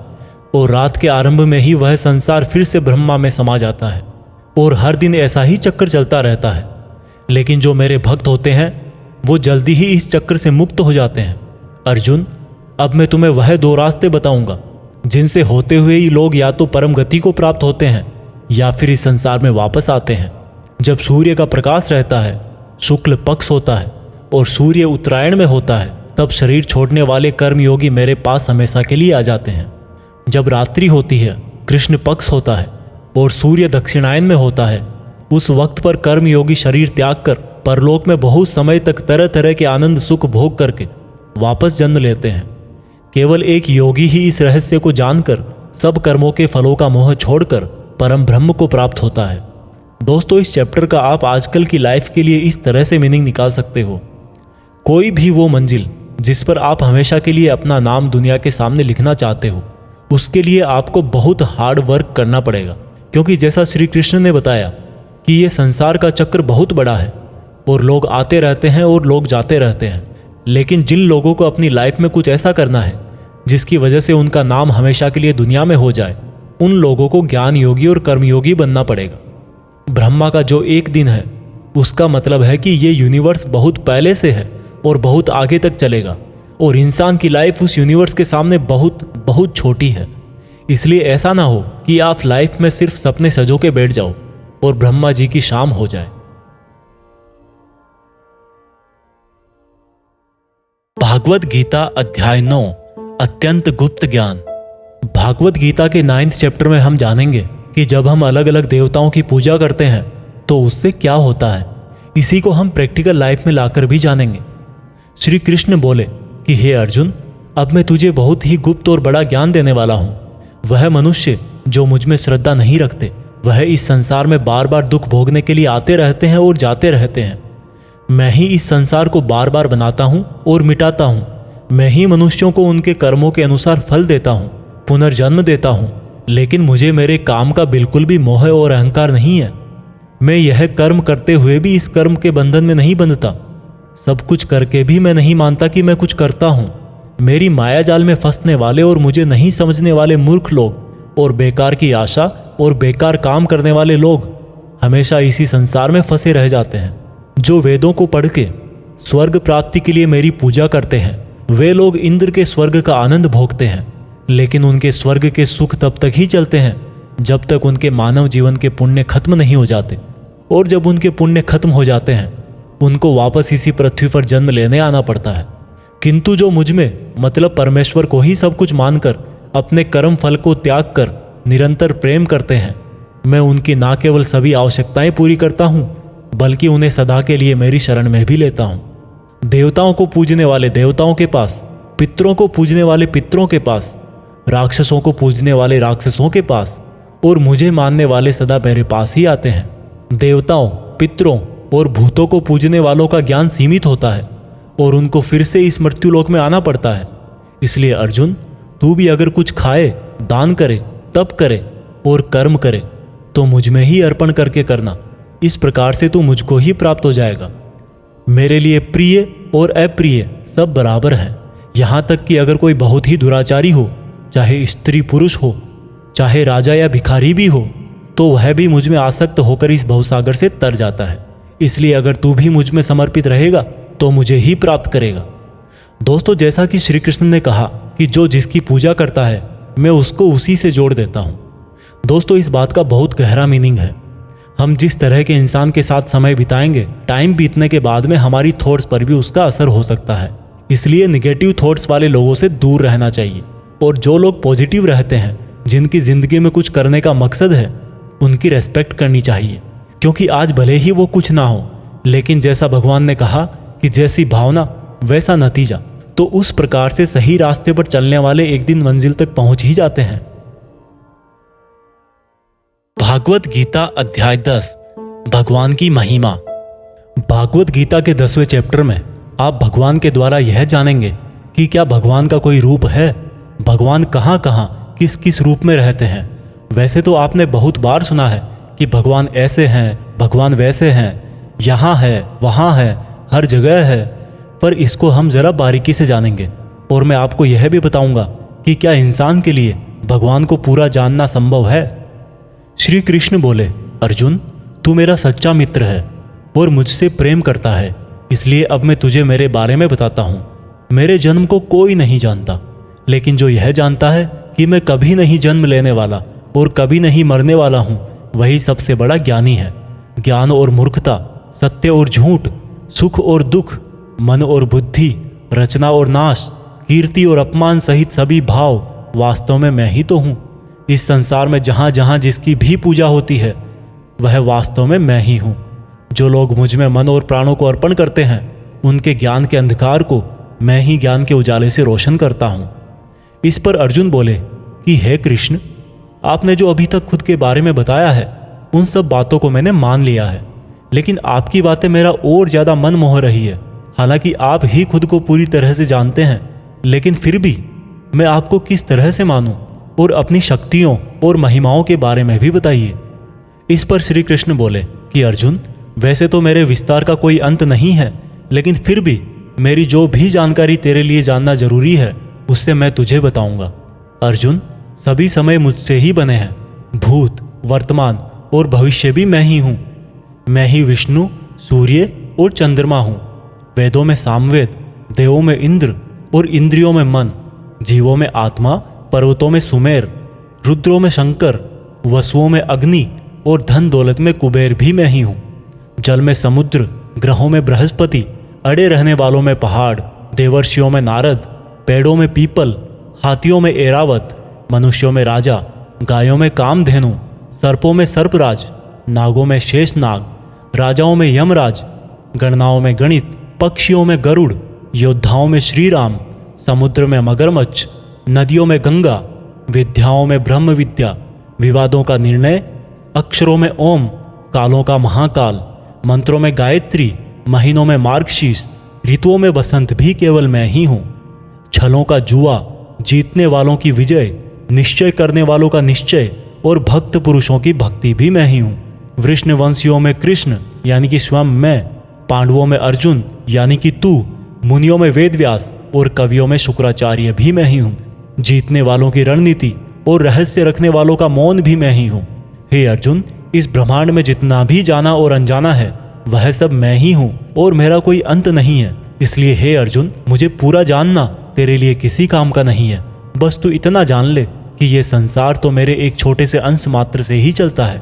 और रात के आरंभ में ही वह संसार फिर से ब्रह्मा में समा जाता है, और हर दिन ऐसा ही चक्र चलता रहता है। लेकिन जो मेरे भक्त होते हैं वो जल्दी ही इस चक्र से मुक्त हो जाते हैं। अर्जुन, अब मैं तुम्हें वह 2 रास्ते बताऊंगा जिनसे होते हुए ही लोग या तो परम गति को प्राप्त होते हैं या फिर इस संसार में वापस आते हैं। जब सूर्य का प्रकाश रहता है, शुक्ल पक्ष होता है और सूर्य उत्तरायण में होता है, तब शरीर छोड़ने वाले कर्मयोगी मेरे पास हमेशा के लिए आ जाते हैं। जब रात्रि होती है, कृष्ण पक्ष होता है और सूर्य दक्षिणायन में होता है, उस वक्त पर कर्मयोगी शरीर त्याग कर परलोक में बहुत समय तक तरह तरह के आनंद सुख भोग करके वापस जन्म लेते हैं। केवल एक योगी ही इस रहस्य को जानकर सब कर्मों के फलों का मोह छोड़कर परम ब्रह्म को प्राप्त होता है। दोस्तों, इस चैप्टर का आप आजकल की लाइफ के लिए इस तरह से मीनिंग निकाल सकते हो, कोई भी वो मंजिल जिस पर आप हमेशा के लिए अपना नाम दुनिया के सामने लिखना चाहते हो, उसके लिए आपको बहुत हार्ड वर्क करना पड़ेगा। क्योंकि जैसा श्री कृष्ण ने बताया कि ये संसार का चक्र बहुत बड़ा है और लोग आते रहते हैं और लोग जाते रहते हैं, लेकिन जिन लोगों को अपनी लाइफ में कुछ ऐसा करना है जिसकी वजह से उनका नाम हमेशा के लिए दुनिया में हो जाए, उन लोगों को ज्ञान योगी और कर्मयोगी बनना पड़ेगा। ब्रह्मा का जो एक दिन है उसका मतलब है कि ये यूनिवर्स बहुत पहले से है और बहुत आगे तक चलेगा, और इंसान की लाइफ उस यूनिवर्स के सामने बहुत बहुत छोटी है। इसलिए ऐसा ना हो कि आप लाइफ में सिर्फ सपने सजो के बैठ जाओ और ब्रह्मा जी की शाम हो जाए। भागवत गीता अध्याय 9 अत्यंत गुप्त ज्ञान। भागवत गीता के 9th चैप्टर में हम जानेंगे कि जब हम अलग अलग देवताओं की पूजा करते हैं तो उससे क्या होता है। इसी को हम प्रैक्टिकल लाइफ में लाकर भी जानेंगे। श्री कृष्ण बोले कि हे अर्जुन, अब मैं तुझे बहुत ही गुप्त और बड़ा ज्ञान देने वाला हूँ। वह मनुष्य जो मुझ में श्रद्धा नहीं रखते, वह इस संसार में बार बार दुख भोगने के लिए आते रहते हैं और जाते रहते हैं। मैं ही इस संसार को बार बार बनाता हूँ और मिटाता हूँ। मैं ही मनुष्यों को उनके कर्मों के अनुसार फल देता हूँ, पुनर्जन्म देता हूँ। लेकिन मुझे मेरे काम का बिल्कुल भी मोह और अहंकार नहीं है। मैं यह कर्म करते हुए भी इस कर्म के बंधन में नहीं बंधता। सब कुछ करके भी मैं नहीं मानता कि मैं कुछ करता हूँ। मेरी माया जाल में फंसने वाले और मुझे नहीं समझने वाले मूर्ख लोग और बेकार की आशा और बेकार काम करने वाले लोग हमेशा इसी संसार में फंसे रह जाते हैं। जो वेदों को पढ़ के स्वर्ग प्राप्ति के लिए मेरी पूजा करते हैं, वे लोग इंद्र के स्वर्ग का आनंद भोगते हैं, लेकिन उनके स्वर्ग के सुख तब तक ही चलते हैं जब तक उनके मानव जीवन के पुण्य खत्म नहीं हो जाते, और जब उनके पुण्य खत्म हो जाते हैं उनको वापस इसी पृथ्वी पर जन्म लेने आना पड़ता है। किंतु जो मुझ में मतलब परमेश्वर को ही सब कुछ मानकर अपने कर्म फल को त्याग कर निरंतर प्रेम करते हैं, मैं उनकी ना केवल सभी आवश्यकताएं पूरी करता हूँ बल्कि उन्हें सदा के लिए मेरी शरण में भी लेता हूँ। देवताओं को पूजने वाले देवताओं के पास, पितरों को पूजने वाले पितरों के पास, राक्षसों को पूजने वाले राक्षसों के पास और मुझे मानने वाले सदा मेरे पास ही आते हैं। देवताओं, पितरों और भूतों को पूजने वालों का ज्ञान सीमित होता है और उनको फिर से इस मृत्युलोक में आना पड़ता है। इसलिए अर्जुन, तू भी अगर कुछ खाए, दान करे, तप करे और कर्म करे तो मुझ में ही अर्पण करके करना। इस प्रकार से तू मुझको ही प्राप्त हो जाएगा। मेरे लिए प्रिय और अप्रिय सब बराबर हैं। यहाँ तक कि अगर कोई बहुत ही दुराचारी हो, चाहे स्त्री पुरुष हो, चाहे राजा या भिखारी भी हो, तो वह भी मुझ में आसक्त होकर इस भवसागर से तर जाता है। इसलिए अगर तू भी मुझ में समर्पित रहेगा तो मुझे ही प्राप्त करेगा। दोस्तों, जैसा कि श्री कृष्ण ने कहा कि जो जिसकी पूजा करता है मैं उसको उसी से जोड़ देता हूँ। दोस्तों, इस बात का बहुत गहरा मीनिंग है। हम जिस तरह के इंसान के साथ समय बिताएंगे, टाइम बीतने के बाद में हमारी थॉट्स पर भी उसका असर हो सकता है। इसलिए निगेटिव थॉट्स वाले लोगों से दूर रहना चाहिए और जो लोग पॉजिटिव रहते हैं, जिनकी जिंदगी में कुछ करने का मकसद है, उनकी रेस्पेक्ट करनी चाहिए। क्योंकि आज भले ही वो कुछ ना हो, लेकिन जैसा भगवान ने कहा कि जैसी भावना वैसा नतीजा, तो उस प्रकार से सही रास्ते पर चलने वाले एक दिन मंजिल तक पहुंच ही जाते हैं। भागवत गीता अध्याय 10, भगवान की महिमा। भागवत गीता के 10वें चैप्टर में आप भगवान के द्वारा यह जानेंगे कि क्या भगवान का कोई रूप है, भगवान कहाँ कहाँ किस किस रूप में रहते हैं। वैसे तो आपने बहुत बार सुना है कि भगवान ऐसे हैं, भगवान वैसे हैं, यहाँ है, वहाँ है, हर जगह है, पर इसको हम ज़रा बारीकी से जानेंगे और मैं आपको यह भी बताऊंगा कि क्या इंसान के लिए भगवान को पूरा जानना संभव है। श्री कृष्ण बोले, अर्जुन, तू मेरा सच्चा मित्र है और मुझसे प्रेम करता है, इसलिए अब मैं तुझे मेरे बारे में बताता हूँ। मेरे जन्म को कोई नहीं जानता, लेकिन जो यह जानता है कि मैं कभी नहीं जन्म लेने वाला और कभी नहीं मरने वाला हूँ, वही सबसे बड़ा ज्ञानी है। ज्ञान और मूर्खता, सत्य और झूठ, सुख और दुख, मन और बुद्धि, रचना और नाश, कीर्ति और अपमान सहित सभी भाव वास्तव में मैं ही तो हूँ। इस संसार में जहाँ जहाँ जिसकी भी पूजा होती है वह वास्तव में मैं ही हूँ। जो लोग मुझ में मन और प्राणों को अर्पण करते हैं, उनके ज्ञान के अंधकार को मैं ही ज्ञान के उजाले से रोशन करता हूँ। इस पर अर्जुन बोले कि हे कृष्ण, आपने जो अभी तक खुद के बारे में बताया है उन सब बातों को मैंने मान लिया है, लेकिन आपकी बातें मेरा और ज़्यादा मन मोह रही है। हालांकि आप ही खुद को पूरी तरह से जानते हैं, लेकिन फिर भी मैं आपको किस तरह से मानूं और अपनी शक्तियों और महिमाओं के बारे में भी बताइए। इस पर श्री कृष्ण बोले कि अर्जुन, वैसे तो मेरे विस्तार का कोई अंत नहीं है, लेकिन फिर भी मेरी जो भी जानकारी तेरे लिए जानना जरूरी है उससे मैं तुझे बताऊंगा। अर्जुन, सभी समय मुझसे ही बने हैं, भूत, वर्तमान और भविष्य भी मैं ही हूँ। मैं ही विष्णु, सूर्य और चंद्रमा हूँ। वेदों में सामवेद, देवों में इंद्र और इंद्रियों में मन, जीवों में आत्मा, पर्वतों में सुमेर, रुद्रों में शंकर, वसुओं में अग्नि और धन दौलत में कुबेर भी मैं ही हूँ। जल में समुद्र, ग्रहों में बृहस्पति, अड़े रहने वालों में पहाड़, देवर्षियों में नारद, पेड़ों में पीपल, हाथियों में एरावत, मनुष्यों में राजा, गायों में कामधेनु, सर्पों में सर्पराज, नागों में शेषनाग, राजाओं में यमराज, गणनाओं में गणित, पक्षियों में गरुड़, योद्धाओं में श्री राम, समुद्र में मगरमच्छ, नदियों में गंगा, विद्याओं में ब्रह्म विद्या, विवादों का निर्णय, अक्षरों में ओम, कालों का महाकाल, मंत्रों में गायत्री, महीनों में मार्गशीर्ष, ऋतुओं में बसंत भी केवल मैं ही हूँ। छलों का जुआ, जीतने वालों की विजय, निश्चय करने वालों का निश्चय और भक्त पुरुषों की भक्ति भी मैं ही हूँ। वृष्णवंशियों में कृष्ण यानी कि स्वयं मैं, पांडवों में अर्जुन यानी कि तू, मुनियों में वेदव्यास और कवियों में शुक्राचार्य भी मैं ही हूँ। जीतने वालों की रणनीति और रहस्य रखने वालों का मौन भी मैं ही हूँ। हे अर्जुन, इस ब्रह्मांड में जितना भी जाना और अनजाना है वह सब मैं ही हूँ और मेरा कोई अंत नहीं है। इसलिए हे अर्जुन, मुझे पूरा जानना तेरे लिए किसी काम का नहीं है। बस तू इतना जान ले कि ये संसार तो मेरे एक छोटे से अंश मात्र से ही चलता है।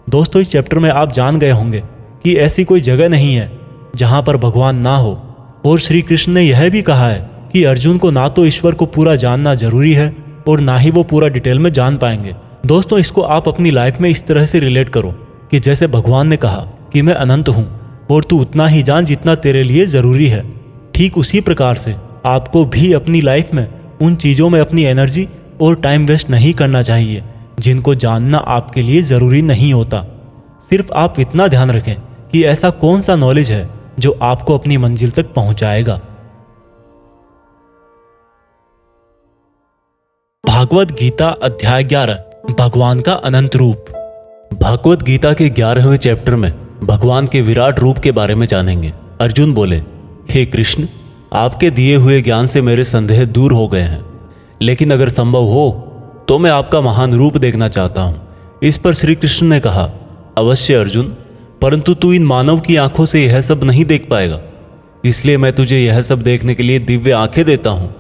दोस्तों, इस चैप्टर में आप जान गए होंगे कि ऐसी कोई जगह नहीं है जहाँ पर भगवान ना हो। और श्री कृष्ण ने यह भी कहा है कि अर्जुन को ना तो ईश्वर को पूरा जानना जरूरी है और ना ही वो पूरा डिटेल में जान पाएंगे। दोस्तों, इसको आप अपनी लाइफ में इस तरह से रिलेट करो कि जैसे भगवान ने कहा कि मैं अनंत हूँ और तू उतना ही जान जितना तेरे लिए ज़रूरी है। ठीक उसी प्रकार से आपको भी अपनी लाइफ में उन चीज़ों में अपनी एनर्जी और टाइम वेस्ट नहीं करना चाहिए जिनको जानना आपके लिए ज़रूरी नहीं होता। सिर्फ आप इतना ध्यान रखें कि ऐसा कौन सा नॉलेज है जो आपको अपनी मंजिल तक पहुंचाएगा। भागवत गीता अध्याय 11, भगवान का अनंत रूप। भागवत गीता के 11वें चैप्टर में भगवान के विराट रूप के बारे में जानेंगे। अर्जुन बोले, हे कृष्ण, आपके दिए हुए ज्ञान से मेरे संदेह दूर हो गए हैं, लेकिन अगर संभव हो तो मैं आपका महान रूप देखना चाहता हूँ। इस पर श्री कृष्ण ने कहा, अवश्य अर्जुन, परंतु तू इन मानव की आंखों से यह सब नहीं देख पाएगा, इसलिए मैं तुझे यह सब देखने के लिए दिव्य आंखें देता हूँ।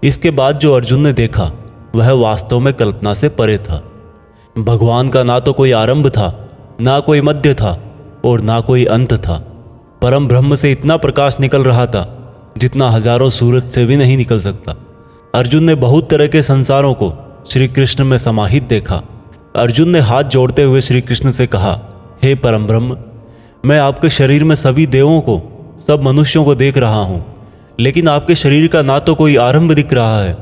इसके बाद जो अर्जुन ने देखा वह वास्तव में कल्पना से परे था। भगवान का ना तो कोई आरंभ था, ना कोई मध्य था और ना कोई अंत था। परम ब्रह्म से इतना प्रकाश निकल रहा था जितना हजारों सूरज से भी नहीं निकल सकता। अर्जुन ने बहुत तरह के संसारों को श्री कृष्ण में समाहित देखा। अर्जुन ने हाथ जोड़ते हुए श्री कृष्ण से कहा, हे परम ब्रह्म, मैं आपके शरीर में सभी देवों को, सब मनुष्यों को देख रहा हूँ, लेकिन आपके शरीर का ना तो कोई आरंभ दिख रहा है,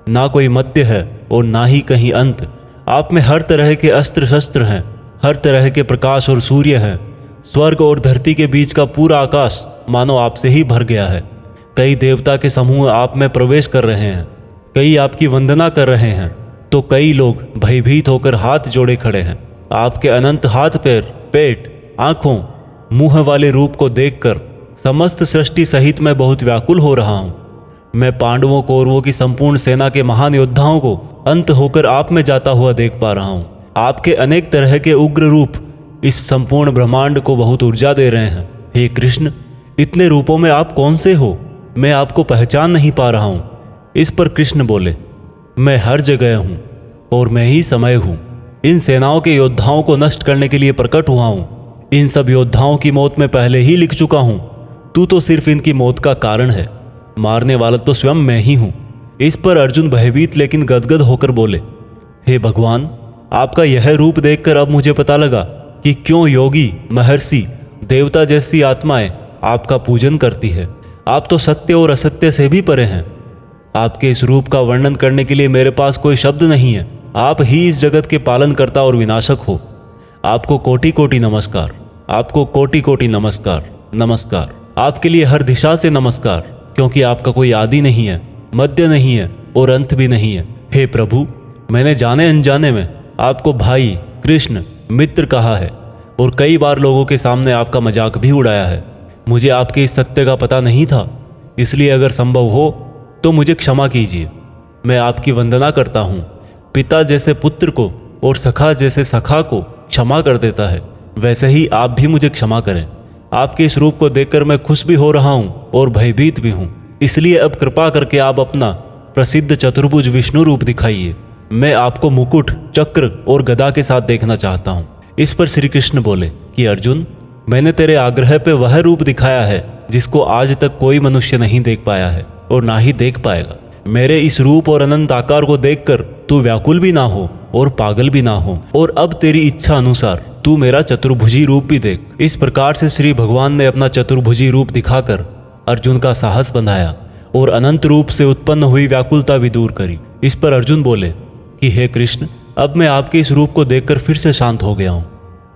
ना कोई मध्य है और ना ही कहीं अंत। आप में हर तरह के अस्त्र शस्त्र हैं, हर तरह के प्रकाश और सूर्य हैं। स्वर्ग और धरती के बीच का पूरा आकाश मानो आपसे ही भर गया है। कई देवता के समूह आप में प्रवेश कर रहे हैं, कई आपकी वंदना कर रहे हैं, तो कई लोग भयभीत होकर हाथ जोड़े खड़े हैं। आपके अनंत हाथ पैर, पेट, आँखों, मुँह वाले रूप को देखकर समस्त सृष्टि सहित मैं बहुत व्याकुल हो रहा हूँ। मैं पांडवों कौरवों की संपूर्ण सेना के महान योद्धाओं को अंत होकर आप में जाता हुआ देख पा रहा हूँ। आपके अनेक तरह के उग्र रूप इस संपूर्ण ब्रह्मांड को बहुत ऊर्जा दे रहे हैं। हे कृष्ण, इतने रूपों में आप कौन से हो? मैं आपको पहचान नहीं पा रहा हूँ। इस पर कृष्ण बोले, मैं हर जगह हूँ और मैं ही समय हूँ। इन सेनाओं के योद्धाओं को नष्ट करने के लिए प्रकट हुआ हूँ। इन सब योद्धाओं की मौत मैं पहले ही लिख चुका हूँ। तू तो सिर्फ इनकी मौत का कारण है, मारने वाला तो स्वयं मैं ही हूँ। इस पर अर्जुन भयभीत लेकिन गदगद होकर बोले, हे भगवान, आपका यह रूप देखकर अब मुझे पता लगा कि क्यों योगी, महर्षि, देवता जैसी आत्माएं आपका पूजन करती है। आप तो सत्य और असत्य से भी परे हैं। आपके इस रूप का वर्णन करने के लिए मेरे पास कोई शब्द नहीं है। आप ही इस जगत के पालनकर्ता और विनाशक हो। आपको कोटि कोटि नमस्कार, आपको कोटि कोटि नमस्कार, नमस्कार। आपके लिए हर दिशा से नमस्कार, क्योंकि आपका कोई आदि नहीं है, मध्य नहीं है और अंत भी नहीं है। हे प्रभु, मैंने जाने अनजाने में आपको भाई, कृष्ण, मित्र कहा है और कई बार लोगों के सामने आपका मजाक भी उड़ाया है। मुझे आपके इस सत्य का पता नहीं था, इसलिए अगर संभव हो तो मुझे क्षमा कीजिए। मैं आपकी वंदना करता हूँ। पिता जैसे पुत्र को और सखा जैसे सखा को क्षमा कर देता है, वैसे ही आप भी मुझे क्षमा करें। आपके इस रूप को देखकर मैं खुश भी हो रहा हूँ और भयभीत भी हूँ, इसलिए अब कृपा करके आप अपना प्रसिद्ध चतुर्भुज विष्णु रूप दिखाइए। मैं आपको मुकुट, चक्र और गदा के साथ देखना चाहता हूँ। इस पर श्री कृष्ण बोले कि अर्जुन, मैंने तेरे आग्रह पे वह रूप दिखाया है जिसको आज तक कोई मनुष्य नहीं देख पाया है और ना ही देख पाएगा। मेरे इस रूप और अनंत आकार को देखकर तू व्याकुल भी ना हो और पागल भी ना हो, और अब तेरी इच्छा अनुसार तू मेरा चतुर्भुजी रूप भी देख। इस प्रकार से श्री भगवान ने अपना चतुर्भुजी रूप दिखाकर अर्जुन का साहस बंधाया और अनंत रूप से उत्पन्न हुई व्याकुलता भी दूर करी। इस पर अर्जुन बोले कि हे कृष्ण, अब मैं आपके इस रूप को देखकर फिर से शांत हो गया हूँ।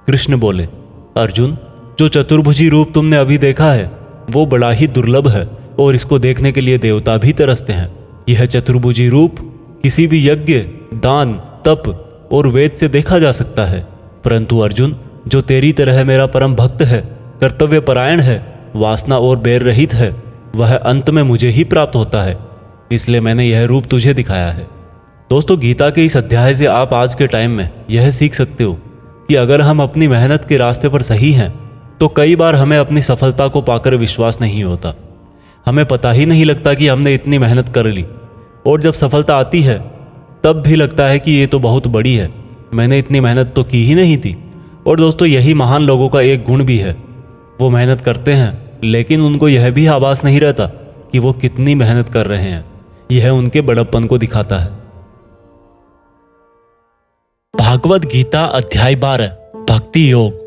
कृष्ण बोले, अर्जुन, जो चतुर्भुजी रूप तुमने अभी देखा है वो बड़ा ही दुर्लभ है और इसको देखने के लिए देवता भी तरसते हैं। यह चतुर्भुजी रूप किसी भी यज्ञ, दान, तप और वेद से देखा जा सकता है, परंतु अर्जुन, जो तेरी तरह मेरा परम भक्त है, कर्तव्य परायण है, वासना और बैर रहित है, वह अंत में मुझे ही प्राप्त होता है। इसलिए मैंने यह रूप तुझे दिखाया है। दोस्तों, गीता के इस अध्याय से आप आज के टाइम में यह सीख सकते हो कि अगर हम अपनी मेहनत के रास्ते पर सही हैं तो कई बार हमें अपनी सफलता को पाकर विश्वास नहीं होता। हमें पता ही नहीं लगता कि हमने इतनी मेहनत कर ली, और जब सफलता आती है तब भी लगता है कि ये तो बहुत बड़ी है, मैंने इतनी मेहनत तो की ही नहीं थी। और दोस्तों, यही महान लोगों का एक गुण भी है, वो मेहनत करते हैं लेकिन उनको यह भी आभास नहीं रहता कि वो कितनी मेहनत कर रहे हैं। यह उनके बड़प्पन को दिखाता है। भागवत गीता अध्याय 12 भक्ति योग।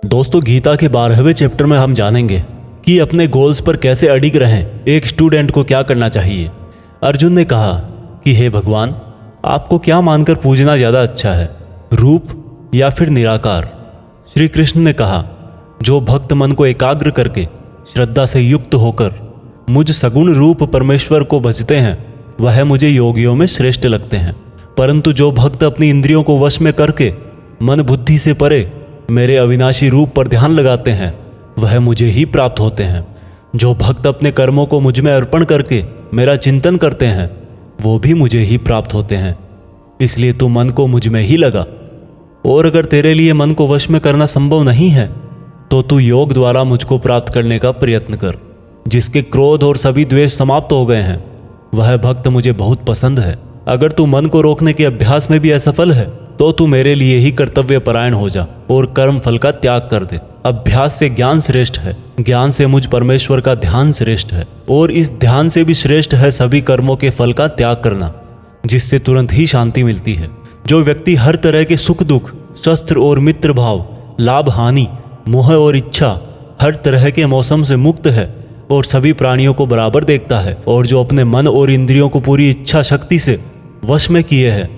दोस्तों, गीता के 12वें चैप्टर में हम जानेंगे कि अपने गोल्स पर कैसे अडिग रहें, एक स्टूडेंट को क्या करना चाहिए। अर्जुन ने कहा कि हे भगवान, आपको क्या मानकर पूजना ज़्यादा अच्छा है, रूप या फिर निराकार। श्री कृष्ण ने कहा, जो भक्त मन को एकाग्र करके श्रद्धा से युक्त होकर मुझ सगुण रूप परमेश्वर को भजते हैं, वह मुझे योगियों में श्रेष्ठ लगते हैं। परंतु जो भक्त अपनी इंद्रियों को वश में करके मन बुद्धि से परे मेरे अविनाशी रूप पर ध्यान लगाते हैं, वह मुझे ही प्राप्त होते हैं। जो भक्त अपने कर्मों को मुझ में अर्पण करके मेरा चिंतन करते हैं, वो भी मुझे ही प्राप्त होते हैं। इसलिए तू मन को मुझ में ही लगा, और अगर तेरे लिए मन को वश में करना संभव नहीं है तो तू योग द्वारा मुझको प्राप्त करने का प्रयत्न कर। जिसके क्रोध और सभी द्वेष समाप्त हो गए हैं, वह भक्त मुझे बहुत पसंद है। अगर तू मन को रोकने के अभ्यास में भी असफल है तो तू मेरे लिए ही कर्तव्य परायण हो जा और कर्म फल का त्याग कर दे। अभ्यास से ज्ञान श्रेष्ठ है, ज्ञान से मुझ परमेश्वर का ध्यान श्रेष्ठ है, और इस ध्यान से भी श्रेष्ठ है सभी कर्मों के फल का त्याग करना, जिससे तुरंत ही शांति मिलती है। जो व्यक्ति हर तरह के सुख दुख, शस्त्र और मित्र भाव, लाभ हानि, मोह और इच्छा, हर तरह के मौसम से मुक्त है और सभी प्राणियों को बराबर देखता है, और जो अपने मन और इंद्रियों को पूरी इच्छा शक्ति से वश में किए है,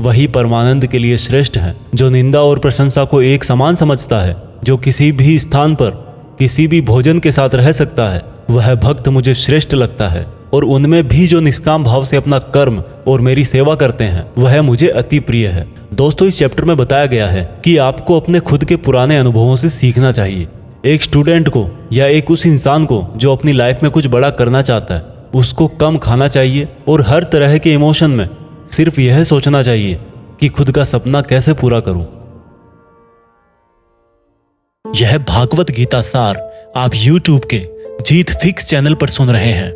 वही परमानंद के लिए श्रेष्ठ है। जो निंदा और प्रशंसा को एक समान समझता है, जो किसी भी स्थान पर किसी भी भोजन के साथ रह सकता है, वह भक्त मुझे श्रेष्ठ लगता है। और उनमें भी जो निष्काम भाव से अपना कर्म और मेरी सेवा करते हैं, वह मुझे अति प्रिय है। दोस्तों, इस चैप्टर में बताया गया है कि आपको अपने खुद के पुराने अनुभवों से सीखना चाहिए। एक स्टूडेंट को या एक उस इंसान को जो अपनी लाइफ में कुछ बड़ा करना चाहता है, उसको कम खाना चाहिए और हर तरह के इमोशन में सिर्फ यह सोचना चाहिए कि खुद का सपना कैसे पूरा करूं। यह भागवत गीता सार आप YouTube के जीत फिक्स चैनल पर सुन रहे हैं।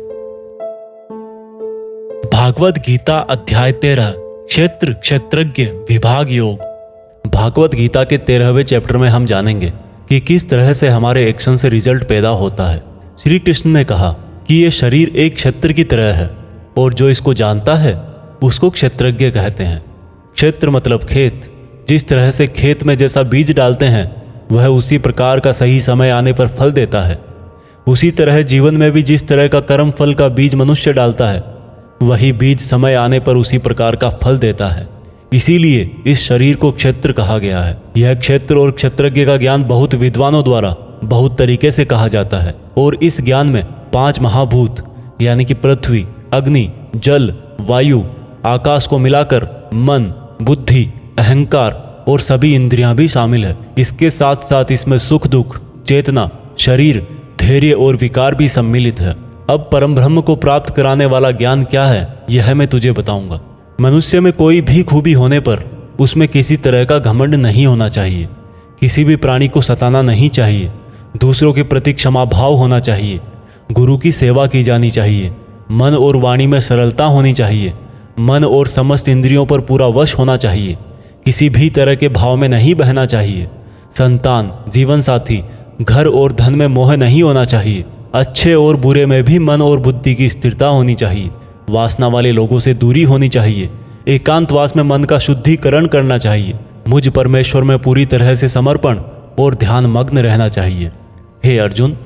भागवत गीता अध्याय 13 क्षेत्र क्षेत्रज्ञ विभाग योग। भागवत गीता के 13वें चैप्टर में हम जानेंगे कि किस तरह से हमारे एक्शन से रिजल्ट पैदा होता है। श्री कृष्ण ने कहा कि यह शरीर एक क्षेत्र की तरह है, और जो इसको जानता है उसको क्षेत्रज्ञ कहते हैं। क्षेत्र मतलब खेत। जिस तरह से खेत में जैसा बीज डालते हैं, वह उसी प्रकार का सही समय आने पर फल देता है। उसी तरह जीवन में भी जिस तरह का कर्म फल का बीज मनुष्य डालता है, वही बीज समय आने पर उसी प्रकार का फल देता है। इसीलिए इस शरीर को क्षेत्र कहा गया है। यह क्षेत्र और क्षेत्रज्ञ का ज्ञान बहुत विद्वानों द्वारा बहुत तरीके से कहा जाता है, और इस ज्ञान में 5 महाभूत यानी कि पृथ्वी, अग्नि, जल, वायु, आकाश को मिलाकर मन, बुद्धि, अहंकार और सभी इंद्रियां भी शामिल है। इसके साथ साथ इसमें सुख दुख, चेतना, शरीर, धैर्य और विकार भी सम्मिलित है। अब परम ब्रह्म को प्राप्त कराने वाला ज्ञान क्या है, यह मैं तुझे बताऊंगा। मनुष्य में कोई भी खूबी होने पर उसमें किसी तरह का घमंड नहीं होना चाहिए। किसी भी प्राणी को सताना नहीं चाहिए। दूसरों के प्रति क्षमा भाव होना चाहिए। गुरु की सेवा की जानी चाहिए। मन और वाणी में सरलता होनी चाहिए। मन और समस्त इंद्रियों पर पूरा वश होना चाहिए। किसी भी तरह के भाव में नहीं बहना चाहिए। संतान, जीवन साथी, घर और धन में मोह नहीं होना चाहिए। अच्छे और बुरे में भी मन और बुद्धि की स्थिरता होनी चाहिए। वासना वाले लोगों से दूरी होनी चाहिए। एकांतवास में मन का शुद्धिकरण करना चाहिए। मुझ परमेश्वर में पूरी तरह से समर्पण और ध्यान मग्न रहना चाहिए। हे अर्जुन,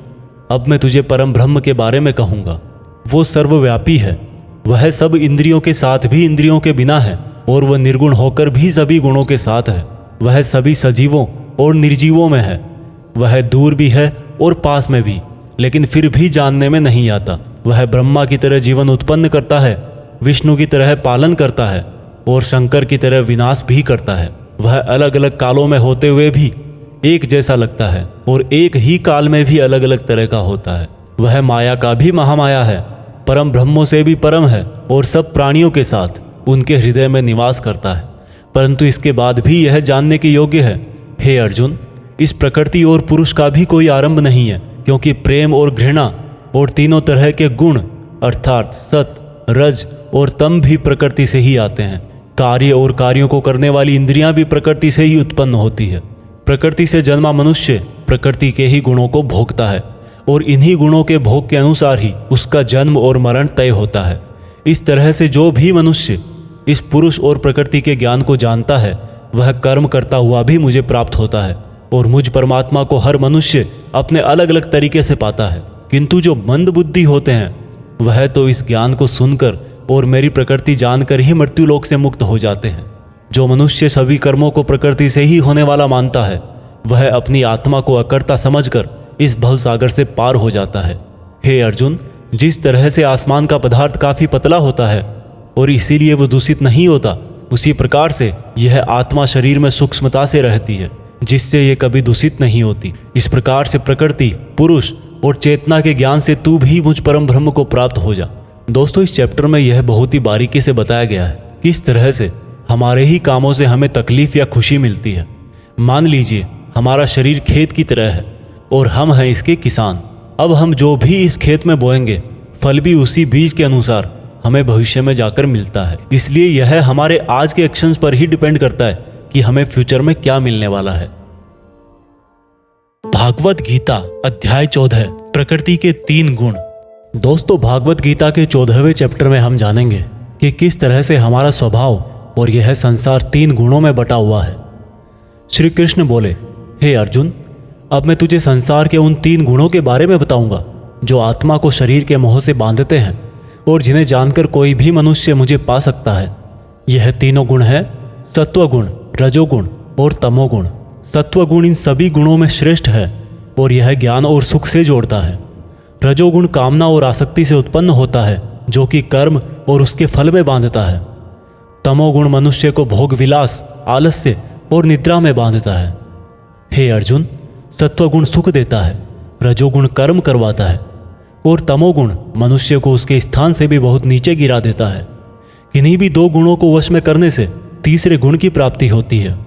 अब मैं तुझे परम ब्रह्म के बारे में कहूँगा। वो सर्वव्यापी है। वह सब इंद्रियों के साथ भी इंद्रियों के बिना है, और वह निर्गुण होकर भी सभी गुणों के साथ है। वह सभी सजीवों और निर्जीवों में है। वह दूर भी है और पास में भी, लेकिन फिर भी जानने में नहीं आता। वह ब्रह्मा की तरह जीवन उत्पन्न करता है, विष्णु की तरह पालन करता है, और शंकर की तरह विनाश भी करता है। वह अलग अलग कालों में होते हुए भी एक जैसा लगता है, और एक ही काल में भी अलग अलग तरह का होता है। वह माया का भी महामाया है, परम ब्रह्मों से भी परम है, और सब प्राणियों के साथ उनके हृदय में निवास करता है। परंतु इसके बाद भी यह जानने के योग्य है, हे अर्जुन, इस प्रकृति और पुरुष का भी कोई आरंभ नहीं है, क्योंकि प्रेम और घृणा और तीनों तरह के गुण अर्थात सत, रज और तम भी प्रकृति से ही आते हैं। कार्य और कार्यों को करने वाली इंद्रियां भी प्रकृति से ही उत्पन्न होती है। प्रकृति से जन्मा मनुष्य प्रकृति के ही गुणों को भोगता है और इन्हीं गुणों के भोग के अनुसार ही उसका जन्म और मरण तय होता है। इस तरह से जो भी मनुष्य इस पुरुष और प्रकृति के ज्ञान को जानता है वह कर्म करता हुआ भी मुझे प्राप्त होता है और मुझ परमात्मा को हर मनुष्य अपने अलग अलग तरीके से पाता है। किंतु जो मंद बुद्धि होते हैं वह तो इस ज्ञान को सुनकर और मेरी प्रकृति जानकर ही मृत्युलोक से मुक्त हो जाते हैं। जो मनुष्य सभी कर्मों को प्रकृति से ही होने वाला मानता है वह अपनी आत्मा को अकर्ता समझकर इस भवसागर से पार हो जाता है। हे अर्जुन, जिस तरह से आसमान का पदार्थ काफी पतला होता है और इसीलिए वो दूषित नहीं होता, उसी प्रकार से यह आत्मा शरीर में सूक्ष्मता से रहती है जिससे ये कभी दूषित नहीं होती। इस प्रकार से प्रकृति, पुरुष और चेतना के ज्ञान से तू भी मुझ परम ब्रह्म को प्राप्त हो जा। दोस्तों, इस चैप्टर में यह बहुत ही बारीकी से बताया गया है कि किस तरह से हमारे ही कामों से हमें तकलीफ या खुशी मिलती है। मान लीजिए हमारा शरीर खेत की तरह है और हम हैं इसके किसान। अब हम जो भी इस खेत में बोएंगे फल भी उसी बीज के अनुसार हमें भविष्य में जाकर मिलता है। इसलिए यह हमारे आज के एक्शंस पर ही डिपेंड करता है कि हमें फ्यूचर में क्या मिलने वाला है। भागवत गीता अध्याय 14 प्रकृति के 3 गुण। दोस्तों, भागवत गीता के 14वें चैप्टर में हम जानेंगे कि किस तरह से हमारा स्वभाव और यह संसार 3 गुणों में बटा हुआ है। श्री कृष्ण बोले, हे अर्जुन, अब मैं तुझे संसार के उन 3 गुणों के बारे में बताऊंगा जो आत्मा को शरीर के मोह से बांधते हैं और जिन्हें जानकर कोई भी मनुष्य मुझे पा सकता है। यह तीनों गुण है सत्वगुण, रजोगुण और तमोगुण। सत्वगुण इन सभी गुणों में श्रेष्ठ है और यह ज्ञान और सुख से जोड़ता है। रजोगुण कामना और आसक्ति से उत्पन्न होता है जो कि कर्म और उसके फल में बांधता है। तमोगुण मनुष्य को भोग विलास, आलस्य और निद्रा में बांधता है। हे अर्जुन, सत्वगुण सुख देता है, रजोगुण कर्म करवाता है और तमोगुण मनुष्य को उसके स्थान से भी बहुत नीचे गिरा देता है। किन्हीं भी 2 गुणों को वश में करने से तीसरे गुण की प्राप्ति होती है।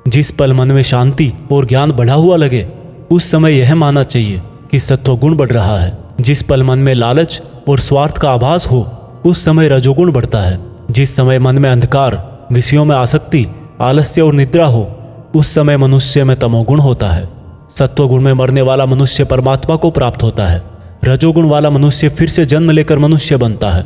जिस पल मन में शांति और ज्ञान बढ़ा हुआ लगे उस समय यह मानना चाहिए कि सत्वगुण बढ़ रहा है। जिस पल मन में लालच और स्वार्थ का आभास हो उस समय रजोगुण बढ़ता है। जिस समय मन में अंधकार, विषयों में आसक्ति, आलस्य और निद्रा हो उस समय मनुष्य में तमोगुण होता है। सत्वगुण में मरने वाला मनुष्य परमात्मा को प्राप्त होता है। रजोगुण वाला मनुष्य फिर से जन्म लेकर मनुष्य बनता है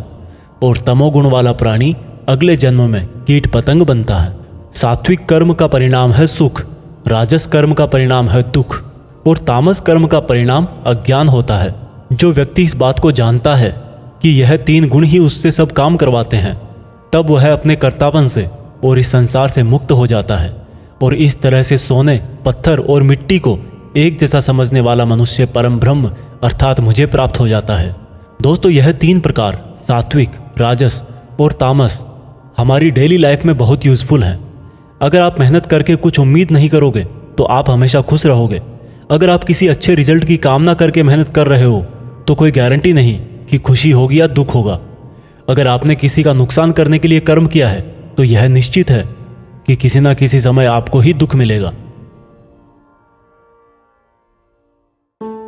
और तमोगुण वाला प्राणी अगले जन्म में कीट पतंग बनता है। सात्विक कर्म का परिणाम है सुख, राजस कर्म का परिणाम है दुख और तामस कर्म का परिणाम अज्ञान होता है। जो व्यक्ति इस बात को जानता है कि यह 3 गुण ही उससे सब काम करवाते हैं, तब वह अपने कर्तापन से और इस संसार से मुक्त हो जाता है और इस तरह से सोने, पत्थर और मिट्टी को एक जैसा समझने वाला मनुष्य परम ब्रह्म अर्थात मुझे प्राप्त हो जाता है। दोस्तों, यह 3 प्रकार सात्विक, राजस और तामस हमारी डेली लाइफ में बहुत यूजफुल हैं। अगर आप मेहनत करके कुछ उम्मीद नहीं करोगे तो आप हमेशा खुश रहोगे। अगर आप किसी अच्छे रिजल्ट की कामना करके मेहनत कर रहे हो तो कोई गारंटी नहीं कि खुशी होगी या दुख होगा। अगर आपने किसी का नुकसान करने के लिए कर्म किया है तो यह निश्चित है कि किसी न किसी समय आपको ही दुख मिलेगा।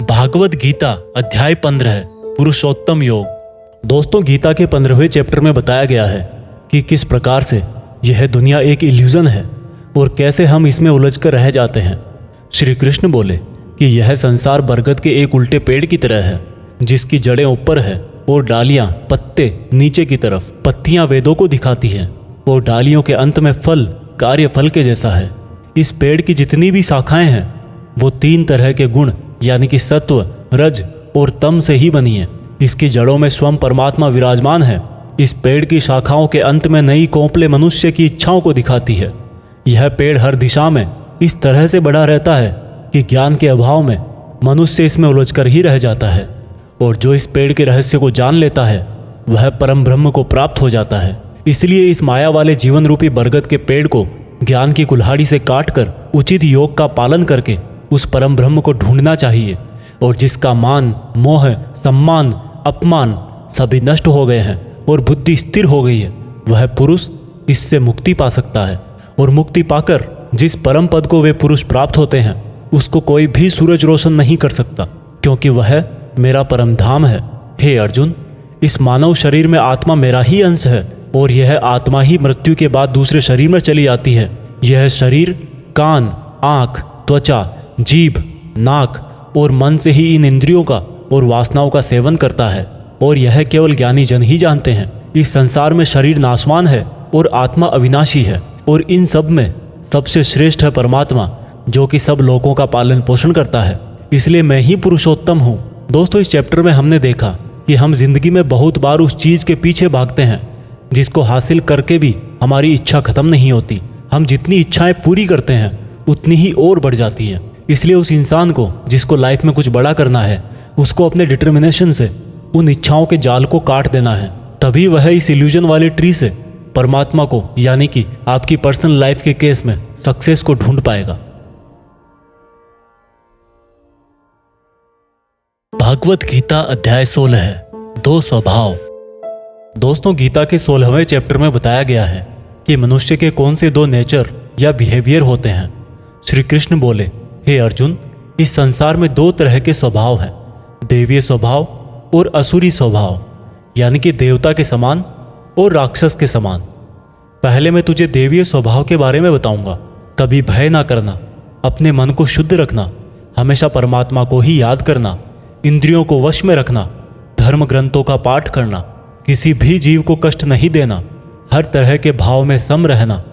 भागवत गीता अध्याय 15 पुरुषोत्तम योग। दोस्तों, गीता के 15वें चैप्टर में बताया गया है कि किस प्रकार से यह दुनिया एक इल्यूजन है और कैसे हम इसमें उलझकर रह जाते हैं। श्री कृष्ण बोले कि यह संसार बरगद के एक उल्टे पेड़ की तरह है जिसकी जड़ें ऊपर है और डालियां, पत्ते नीचे की तरफ। पत्तियां वेदों को दिखाती हैं और डालियों के अंत में फल कार्य फल के जैसा है। इस पेड़ की जितनी भी शाखाएं हैं वो 3 तरह के गुण यानी कि सत्व, रज और तम से ही बनी है। इसकी जड़ों में स्वयं परमात्मा विराजमान है। इस पेड़ की शाखाओं के अंत में नई कोंपले मनुष्य की इच्छाओं को दिखाती है। यह पेड़ हर दिशा में इस तरह से बढ़ा रहता है कि ज्ञान के अभाव में मनुष्य इसमें उलझकर ही रह जाता है और जो इस पेड़ के रहस्य को जान लेता है वह परम ब्रह्म को प्राप्त हो जाता है। इसलिए इस माया वाले जीवन रूपी बरगद के पेड़ को ज्ञान की कुल्हाड़ी से काटकर उचित योग का पालन करके उस परम ब्रह्म को ढूंढना चाहिए और जिसका मान, मोह, सम्मान, अपमान सभी नष्ट हो गए हैं और बुद्धि स्थिर हो गई है, वह पुरुष इससे मुक्ति पा सकता है। और मुक्ति पाकर जिस परम पद को वे पुरुष प्राप्त होते हैं उसको कोई भी सूरज रोशन नहीं कर सकता, क्योंकि वह मेरा परम धाम है। हे अर्जुन, इस मानव शरीर में आत्मा मेरा ही अंश है और यह आत्मा ही मृत्यु के बाद दूसरे शरीर में चली जाती है। यह शरीर कान, आँख, त्वचा, जीभ, नाक और मन से ही इन इंद्रियों का और वासनाओं का सेवन करता है और यह केवल ज्ञानी जन ही जानते हैं। इस संसार में शरीर नाशवान है और आत्मा अविनाशी है और इन सब में सबसे श्रेष्ठ है परमात्मा, जो कि सब लोगों का पालन पोषण करता है। इसलिए मैं ही पुरुषोत्तम हूँ। दोस्तों, इस चैप्टर में हमने देखा कि हम जिंदगी में बहुत बार उस चीज़ के पीछे भागते हैं जिसको हासिल करके भी हमारी इच्छा खत्म नहीं होती। हम जितनी इच्छाएं पूरी करते हैं उतनी ही और बढ़ जाती हैं। इसलिए उस इंसान को जिसको लाइफ में कुछ बड़ा करना है, उसको अपने डिटर्मिनेशन से उन इच्छाओं के जाल को काट देना है। तभी वह इस इल्यूजन वाले ट्री से परमात्मा को, यानी कि आपकी पर्सनल लाइफ के केस में सक्सेस को ढूंढ पाएगा। भागवत गीता अध्याय 16 है, 2 स्वभाव। दोस्तों, गीता के 16वें चैप्टर में बताया गया है कि मनुष्य के कौन से 2 नेचर या बिहेवियर होते हैं। श्री कृष्ण बोले, हे अर्जुन, इस संसार में 2 तरह के स्वभाव हैं, देवीय स्वभाव और असुरी स्वभाव, यानी कि देवता के समान और राक्षस के समान। पहले मैं तुझे देवीय स्वभाव के बारे में बताऊंगा। कभी भय ना करना, अपने मन को शुद्ध रखना, हमेशा परमात्मा को ही याद करना, इंद्रियों को वश में रखना, धर्म ग्रंथों का पाठ करना, किसी भी जीव को कष्ट नहीं देना, हर तरह के भाव में सम रहना,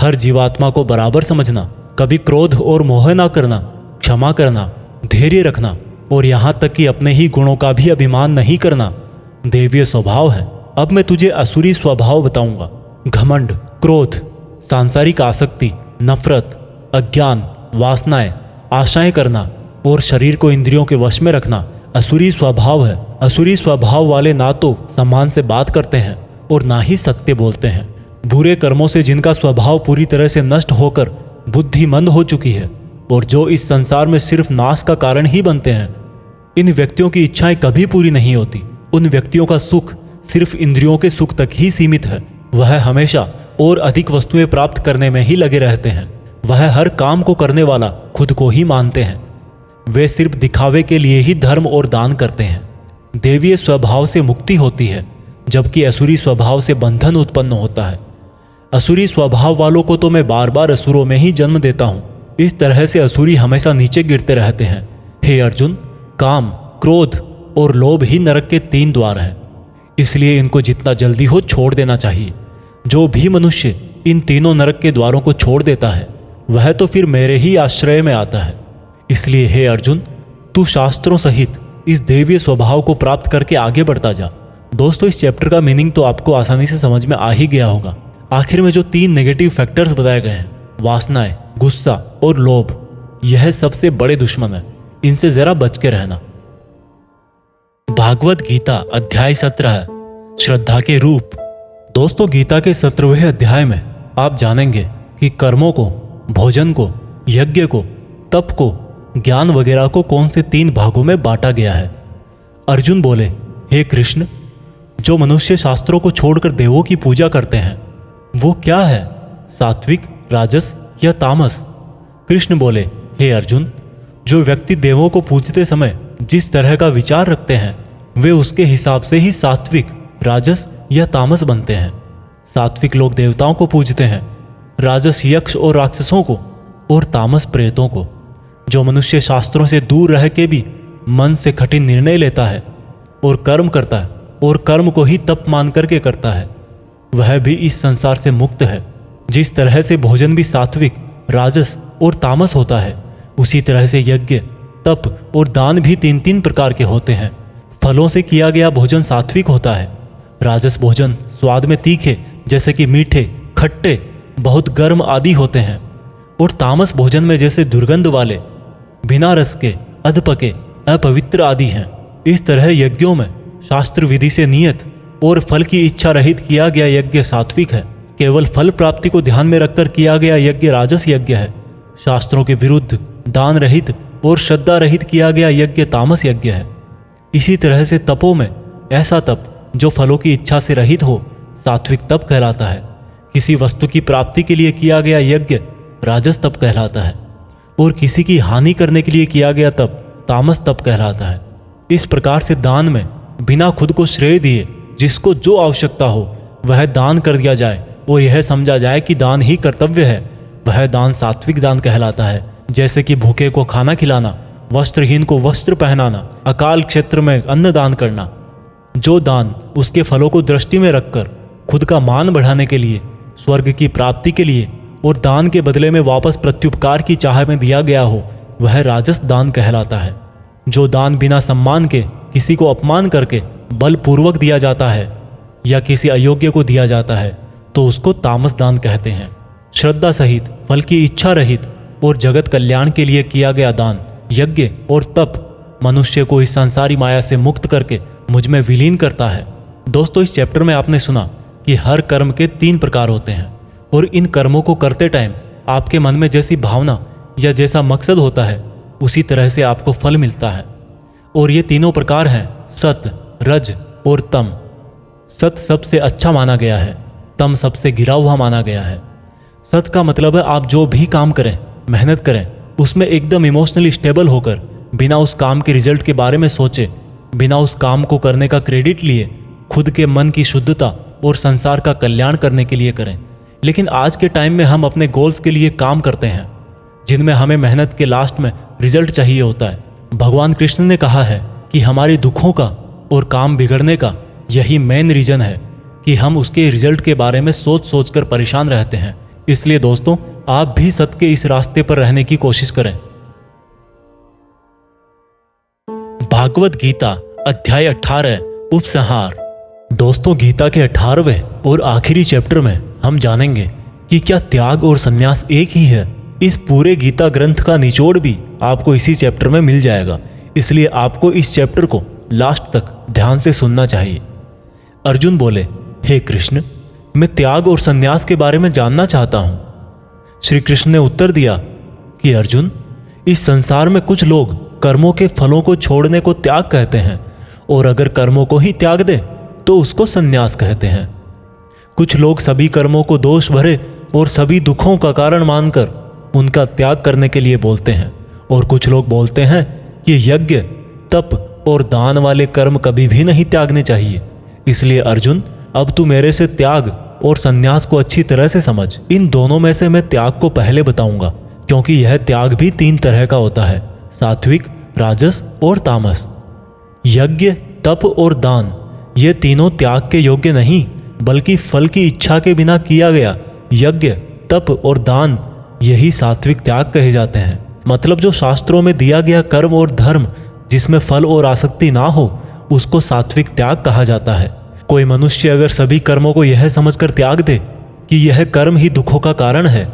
हर जीवात्मा को बराबर समझना, कभी क्रोध और मोह ना करना, क्षमा करना, धैर्य रखना और यहाँ तक कि अपने ही गुणों का भी अभिमान नहीं करना देवीय स्वभाव है। अब मैं तुझे असुरी स्वभाव बताऊंगा। घमंड, क्रोध, सांसारिक आसक्ति, नफरत, अज्ञान, वासनाएं, आशाएं करना और शरीर को इंद्रियों के वश में रखना असुरी स्वभाव है। असुरी स्वभाव वाले ना तो सम्मान से बात करते हैं और ना ही सत्य बोलते हैं। बुरे कर्मों से जिनका स्वभाव पूरी तरह से नष्ट होकर बुद्धि मंद हो चुकी है और जो इस संसार में सिर्फ नाश का कारण ही बनते हैं, इन व्यक्तियों की इच्छाएं कभी पूरी नहीं होती। उन व्यक्तियों का सुख सिर्फ इंद्रियों के सुख तक ही सीमित है। वह हमेशा और अधिक वस्तुएं प्राप्त करने में ही लगे रहते हैं। वह हर काम को करने वाला खुद को ही मानते हैं। वे सिर्फ दिखावे के लिए ही धर्म और दान करते हैं। देवीय स्वभाव से मुक्ति होती है, जबकि असुरी स्वभाव से बंधन उत्पन्न होता है। असुरी स्वभाव वालों को तो मैं बार बार असुरों में ही जन्म देता हूँ। इस तरह से असुरी हमेशा नीचे गिरते रहते हैं। हे अर्जुन, काम, क्रोध और लोभ ही नरक के 3 द्वार हैं। इसलिए इनको जितना जल्दी हो छोड़ देना चाहिए। जो भी मनुष्य इन तीनों नरक के द्वारों को छोड़ देता है वह तो फिर मेरे ही आश्रय में आता है। इसलिए हे अर्जुन, तू शास्त्रों सहित इस देवीय स्वभाव को प्राप्त करके आगे बढ़ता जा। दोस्तों, इस चैप्टर का मीनिंग तो आपको आसानी से समझ में आ ही गया होगा। आखिर में जो 3 नेगेटिव फैक्टर्स बताए गए हैं, वासनाएं, गुस्सा और लोभ, यह सबसे बड़े दुश्मन है। इनसे जरा बच के रहना। भागवत गीता अध्याय 17, श्रद्धा के रूप। दोस्तों, गीता के 17वें अध्याय में आप जानेंगे कि कर्मों को, भोजन को, यज्ञ को, तप को, ज्ञान वगैरह को कौन से 3 भागों में बांटा गया है। अर्जुन बोले, हे कृष्ण, जो मनुष्य शास्त्रों को छोड़कर देवों की पूजा करते हैं वो क्या है, सात्विक, राजस या तामस? कृष्ण बोले, हे अर्जुन, जो व्यक्ति देवों को पूजते समय जिस तरह का विचार रखते हैं वे उसके हिसाब से ही सात्विक, राजस या तामस बनते हैं। सात्विक लोग देवताओं को पूजते हैं, राजस यक्ष और राक्षसों को और तामस प्रेतों को। जो मनुष्य शास्त्रों से दूर रह के भी मन से कठिन निर्णय लेता है और कर्म करता है और कर्म को ही तप मान करके करता है, वह भी इस संसार से मुक्त है। जिस तरह से भोजन भी सात्विक, राजस और तामस होता है, उसी तरह से यज्ञ, तप और दान भी 3-3 प्रकार के होते हैं। फलों से किया गया भोजन सात्विक होता है। राजस भोजन स्वाद में तीखे जैसे कि मीठे, खट्टे, बहुत गर्म आदि होते हैं और तामस भोजन में जैसे दुर्गंध वाले, बिना रस के, अधपके, अपवित्र आदि हैं। इस तरह यज्ञों में शास्त्र विधि से नियत और फल की इच्छा रहित किया गया यज्ञ सात्विक है। केवल फल प्राप्ति को ध्यान में रखकर किया गया यज्ञ राजस यज्ञ है। शास्त्रों के विरुद्ध, दान रहित और श्रद्धा रहित किया गया यज्ञ तामस यज्ञ है। इसी तरह से तपों में ऐसा तप जो फलों की इच्छा से रहित हो सात्विक तप कहलाता है। किसी वस्तु की प्राप्ति के लिए किया गया यज्ञ राजस तप कहलाता है और किसी की हानि करने के लिए किया गया तप तामस तप कहलाता है। इस प्रकार से दान में बिना खुद को श्रेय दिए जिसको जो आवश्यकता हो वह दान कर दिया जाए और यह समझा जाए कि दान ही कर्तव्य है, वह दान सात्विक दान कहलाता है। जैसे कि भूखे को खाना खिलाना, वस्त्रहीन को वस्त्र पहनाना, अकाल क्षेत्र में अन्न दान करना। जो दान उसके फलों को दृष्टि में रखकर खुद का मान बढ़ाने के लिए, स्वर्ग की प्राप्ति के लिए और दान के बदले में वापस प्रत्युपकार की चाह में दिया गया हो, वह राजस दान कहलाता है। जो दान बिना सम्मान के किसी को अपमान करके बलपूर्वक दिया जाता है या किसी अयोग्य को दिया जाता है तो उसको तामस दान कहते हैं। श्रद्धा सहित, फल की इच्छा रहित और जगत कल्याण के लिए किया गया दान, यज्ञ और तप मनुष्य को इस संसारी माया से मुक्त करके मुझ में विलीन करता है। दोस्तों, इस चैप्टर में आपने सुना कि हर कर्म के 3 प्रकार होते हैं और इन कर्मों को करते टाइम आपके मन में जैसी भावना या जैसा मकसद होता है उसी तरह से आपको फल मिलता है। और ये तीनों प्रकार हैं सत, रज और तम। सत सबसे अच्छा माना गया है, तम सबसे गिरा हुआ माना गया है। सत का मतलब है आप जो भी काम करें, मेहनत करें, उसमें एकदम इमोशनली स्टेबल होकर, बिना उस काम के रिजल्ट के बारे में सोचे, बिना उस काम को करने का क्रेडिट लिए, खुद के मन की शुद्धता और संसार का कल्याण करने के लिए करें। लेकिन आज के टाइम में हम अपने गोल्स के लिए काम करते हैं जिनमें हमें मेहनत के लास्ट में रिजल्ट चाहिए होता है। भगवान कृष्ण ने कहा है कि हमारे दुखों का और काम बिगड़ने का यही मेन रीजन है कि हम उसके रिजल्ट के बारे में सोच सोच कर परेशान रहते हैं। इसलिए दोस्तों, आप भी सत्य के इस रास्ते पर रहने की कोशिश करें। भागवत गीता अध्याय 18 उपसंहार। दोस्तों, गीता के 18वें और आखिरी चैप्टर में हम जानेंगे कि क्या त्याग और संन्यास एक ही है। इस पूरे गीता ग्रंथ का निचोड़ भी आपको इसी चैप्टर में मिल जाएगा, इसलिए आपको इस चैप्टर को लास्ट तक ध्यान से सुनना चाहिए। अर्जुन बोले, हे कृष्ण, मैं त्याग और संन्यास के बारे में जानना चाहता हूं। श्री कृष्ण ने उत्तर दिया कि अर्जुन, इस संसार में कुछ लोग कर्मों के फलों को छोड़ने को त्याग कहते हैं और अगर कर्मों को ही त्याग दे तो उसको संन्यास कहते हैं। कुछ लोग सभी कर्मों को दोष भरे और सभी दुखों का कारण मानकर उनका त्याग करने के लिए बोलते हैं और कुछ लोग बोलते हैं कि यज्ञ, तप और दान वाले कर्म कभी भी नहीं त्यागने चाहिए। इसलिए अर्जुन, अब तू मेरे से त्याग और संन्यास को अच्छी तरह से समझ। इन दोनों में से मैं त्याग को पहले बताऊंगा क्योंकि यह त्याग भी 3 तरह का होता है, सात्विक, राजस और तामस। यज्ञ, तप और दान ये तीनों त्याग के योग्य नहीं बल्कि फल की इच्छा के बिना किया गया यज्ञ, तप और दान यही सात्विक त्याग कहे जाते हैं। मतलब जो शास्त्रों में दिया गया कर्म और धर्म जिसमें फल और आसक्ति ना हो उसको सात्विक त्याग कहा जाता है। कोई मनुष्य अगर सभी कर्मों को यह समझकर त्याग दे कि यह कर्म ही दुखों का कारण है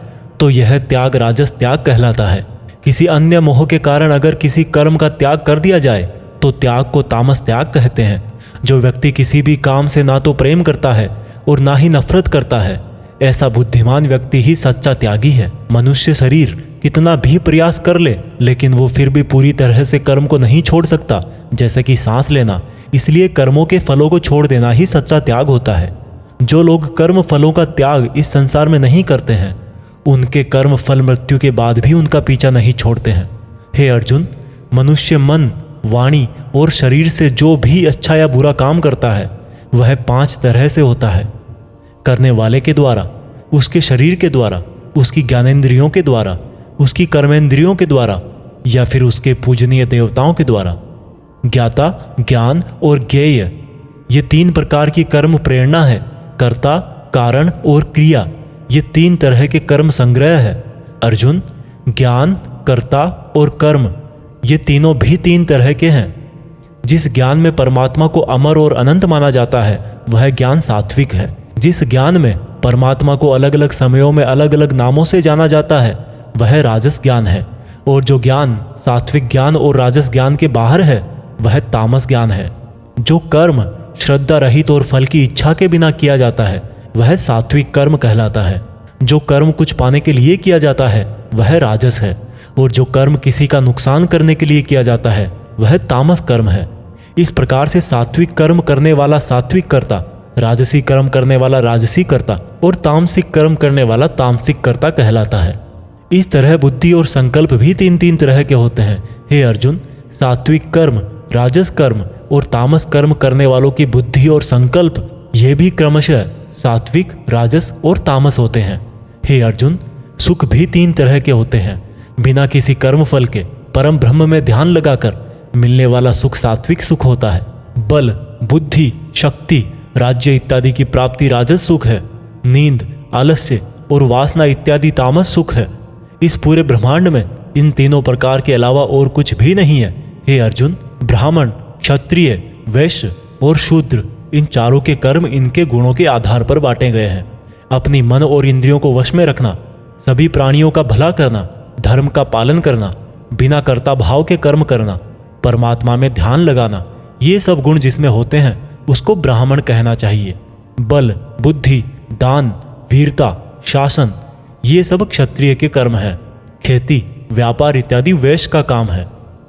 तो यह त्याग राजस त्याग कहलाता है। किसी अन्य मोह के कारण अगर किसी कर्म का त्याग कर दिया जाए तो त्याग को तामस त्याग कहते हैं। जो व्यक्ति किसी भी काम से ना तो प्रेम करता है और ना ही नफरत करता है, ऐसा बुद्धिमान व्यक्ति ही सच्चा त्यागी है। मनुष्य शरीर कितना भी प्रयास कर ले लेकिन वो फिर भी पूरी तरह से कर्म को नहीं छोड़ सकता, जैसे कि सांस लेना। इसलिए कर्मों के फलों को छोड़ देना ही सच्चा त्याग होता है। जो लोग कर्म फलों का त्याग इस संसार में नहीं करते हैं उनके कर्म फल मृत्यु के बाद भी उनका पीछा नहीं छोड़ते हैं। हे अर्जुन, मनुष्य मन, वाणी और शरीर से जो भी अच्छा या बुरा काम करता है वह 5 तरह से होता है। करने वाले के द्वारा, उसके शरीर के द्वारा, उसकी ज्ञानेंद्रियों के द्वारा, उसकी कर्मेंद्रियों के द्वारा या फिर उसके पूजनीय देवताओं के द्वारा। ज्ञाता, ज्ञान और ज्ञेय ये 3 प्रकार की कर्म प्रेरणा है। कर्ता, कारण और क्रिया ये 3 तरह के कर्म संग्रह है। अर्जुन, ज्ञान, कर्ता और कर्म ये तीनों भी 3 तरह के हैं। जिस ज्ञान में परमात्मा को अमर और अनंत माना जाता है वह ज्ञान सात्विक है। जिस ज्ञान में परमात्मा को अलग अलग समयों में अलग अलग नामों से जाना जाता है वह राजस ज्ञान है। और जो ज्ञान सात्विक ज्ञान और राजस ज्ञान के बाहर है वह तामस ज्ञान है। जो कर्म श्रद्धा रहित और फल की इच्छा के बिना किया जाता है वह सात्विक कर्म कहलाता है। जो कर्म कुछ पाने के लिए किया जाता है वह राजस है और जो कर्म किसी का नुकसान करने के लिए किया जाता है वह तामस कर्म है। इस प्रकार से सात्विक कर्म करने वाला सात्विक कर्ता, राजसी कर्म करने वाला राजसी कर्ता और तामसिक कर्म करने वाला तामसिक कर्ता कहलाता है। इस तरह बुद्धि और संकल्प भी 3-3 तरह के होते हैं। हे अर्जुन, सात्विक कर्म, राजस कर्म और तामस कर्म करने वालों की बुद्धि और संकल्प ये भी क्रमशः सात्विक, राजस और तामस होते हैं। हे अर्जुन, सुख भी 3 तरह के होते हैं। बिना किसी कर्म फल के परम ब्रह्म में ध्यान लगाकर मिलने वाला सुख सात्विक सुख होता है। बल, बुद्धि, शक्ति, राज्य इत्यादि की प्राप्ति राजस सुख है। नींद, आलस्य और वासना इत्यादि तामस सुख है। इस पूरे ब्रह्मांड में इन तीनों प्रकार के अलावा और कुछ भी नहीं है। हे अर्जुन, ब्राह्मण, क्षत्रिय, वैश्य और शूद्र इन चारों के कर्म इनके गुणों के आधार पर बांटे गए हैं। अपनी मन और इंद्रियों को वश में रखना, सभी प्राणियों का भला करना, धर्म का पालन करना, बिना कर्ता भाव के कर्म करना, परमात्मा में ध्यान लगाना, ये सब गुण जिसमें होते हैं उसको ब्राह्मण कहना चाहिए। बल, बुद्धि, दान, वीरता, शासन ये सब क्षत्रिय के कर्म है। खेती, व्यापार इत्यादि वैश्य का काम है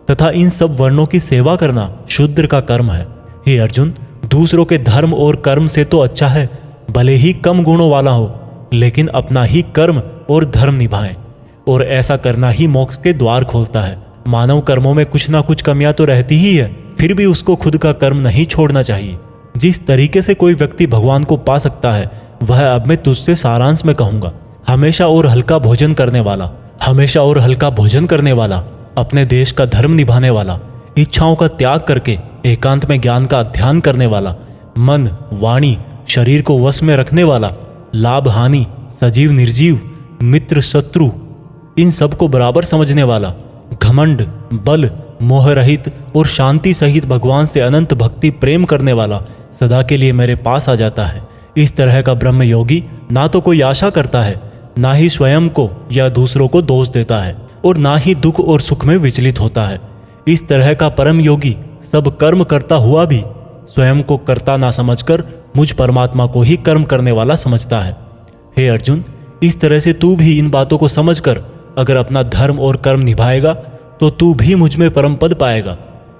तथा इन सब वर्णों की सेवा करना शूद्र का कर्म है। हे अर्जुन, दूसरों के धर्म और कर्म से तो अच्छा है भले ही कम गुणों वाला हो, लेकिन अपना ही कर्म और धर्म निभाएं, और ऐसा करना ही मोक्ष के द्वार खोलता है। मानव कर्मों में कुछ ना कुछ कमियां तो रहती ही है, फिर भी उसको खुद का कर्म नहीं छोड़ना चाहिए। जिस तरीके से कोई व्यक्ति भगवान को पा सकता है वह अब मैं तुझसे सारांश में कहूंगा। हमेशा और हल्का भोजन करने वाला, हमेशा और हल्का भोजन करने वाला, अपने देश का धर्म निभाने वाला, इच्छाओं का त्याग करके एकांत में ज्ञान का अध्ययन करने वाला, मन, वाणी, शरीर को वश में रखने वाला, लाभ हानि, सजीव निर्जीव, मित्र शत्रु इन सब को बराबर समझने वाला, घमंड, बल, मोह रहित और शांति सहित भगवान से अनंत भक्ति प्रेम करने वाला सदा के लिए मेरे पास आ जाता है। इस तरह का ब्रह्म योगी ना तो कोई आशा करता है, ना ही स्वयं को या दूसरों को दोष देता है, और ना ही दुख और सुख में विचलित होता है। इस तरह का परम योगी सब कर्म करता हुआ भी स्वयं को कर्ता ना समझकर मुझ परमात्मा को ही कर्म करने वाला समझता है। हे अर्जुन, इस तरह से तू भी इन बातों को समझकर अगर अपना धर्म और कर्म निभाएगा तो तू भी मुझ में परम पद पाएगा।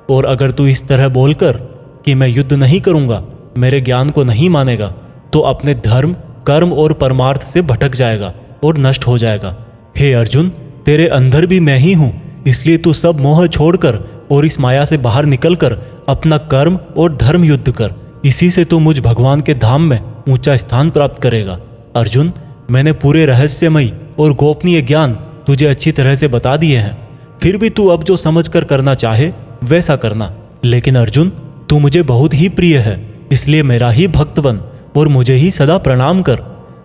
और अगर तू इस तरह बोलकर कि मैं युद्ध नहीं करूंगा, मेरे ज्ञान को नहीं मानेगा, तो अपने धर्म, कर्म और परमार्थ से भटक जाएगा और नष्ट हो जाएगा। हे अर्जुन, तेरे अंदर भी मैं ही हूँ, इसलिए तू सब मोह छोड़कर और इस माया से बाहर निकलकर अपना कर्म और धर्म युद्ध कर। इसी से तू मुझ भगवान के धाम में ऊंचा स्थान प्राप्त करेगा। अर्जुन, मैंने पूरे रहस्यमयी और गोपनीय ज्ञान तुझे अच्छी तरह से बता दिए हैं, फिर भी तू अब जो समझकर करना चाहे वैसा करना। लेकिन अर्जुन, तू मुझे बहुत ही प्रिय है, इसलिए मेरा ही भक्त बन और मुझे ही सदा प्रणाम कर।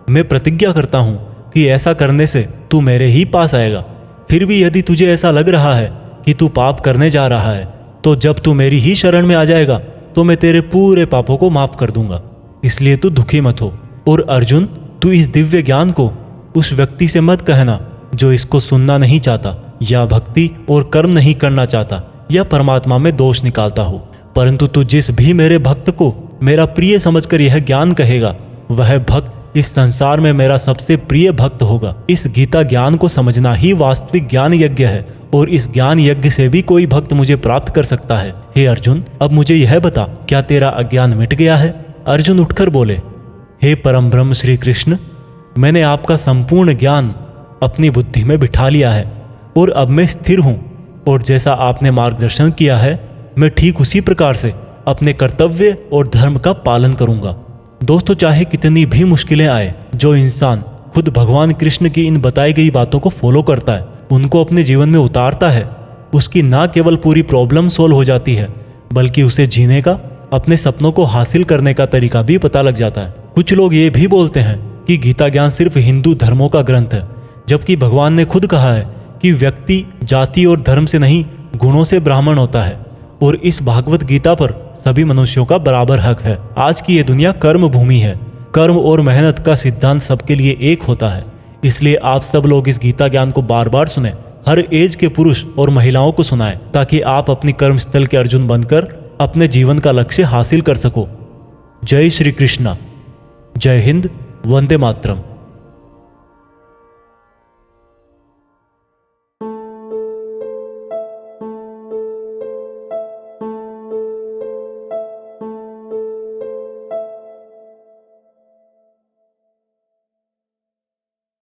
मैं प्रतिज्ञा करता हूँ कि ऐसा करने से तू मेरे ही पास आएगा। फिर भी यदि तुझे ऐसा लग रहा है कि तू पाप करने जा रहा है, तो जब तू मेरी ही शरण में आ जाएगा तो मैं तेरे पूरे पापों को माफ कर दूंगा। इसलिए तू दुखी मत हो। और अर्जुन, तू इस दिव्य ज्ञान को उस व्यक्ति से मत कहना जो इसको सुनना नहीं चाहता, या भक्ति और कर्म नहीं करना चाहता, या परमात्मा में दोष निकालता हो। परंतु तू जिस भी मेरे भक्त को मेरा प्रिय समझकर यह ज्ञान कहेगा, वह भक्त इस संसार में मेरा सबसे प्रिय भक्त होगा। इस गीता ज्ञान को समझना ही वास्तविक ज्ञान यज्ञ है, और इस ज्ञान यज्ञ से भी कोई भक्त मुझे प्राप्त कर सकता है। हे अर्जुन, अब मुझे यह बता, क्या तेरा अज्ञान मिट गया है? अर्जुन उठकर बोले, हे परम ब्रह्म श्री कृष्ण, मैंने आपका संपूर्ण ज्ञान अपनी बुद्धि में बिठा लिया है और अब मैं स्थिर हूँ, और जैसा आपने मार्गदर्शन किया है मैं ठीक उसी प्रकार से अपने कर्तव्य और धर्म का पालन करूँगा। दोस्तों, चाहे कितनी भी मुश्किलें आए, जो इंसान खुद भगवान कृष्ण की इन बताई गई बातों को फॉलो करता है, उनको अपने जीवन में उतारता है, उसकी ना केवल पूरी प्रॉब्लम सोल्व हो जाती है, बल्कि उसे जीने का, अपने सपनों को हासिल करने का तरीका भी पता लग जाता है। कुछ लोग ये भी बोलते हैं कि गीता ज्ञान सिर्फ हिंदू धर्मों का ग्रंथ है, जबकि भगवान ने खुद कहा है कि व्यक्ति जाति और धर्म से नहीं, गुणों से ब्राह्मण होता है, और इस भागवत गीता पर सभी मनुष्यों का बराबर हक है। आज की ये दुनिया कर्म भूमि है। कर्म और मेहनत का सिद्धांत सबके लिए एक होता है। इसलिए आप सब लोग इस गीता ज्ञान को बार बार सुने, हर एज के पुरुष और महिलाओं को सुनाएं, ताकि आप अपनी कर्मस्थल के अर्जुन बनकर अपने जीवन का लक्ष्य हासिल कर सको। जय श्री कृष्णा, जय हिंद, वंदे मातरम।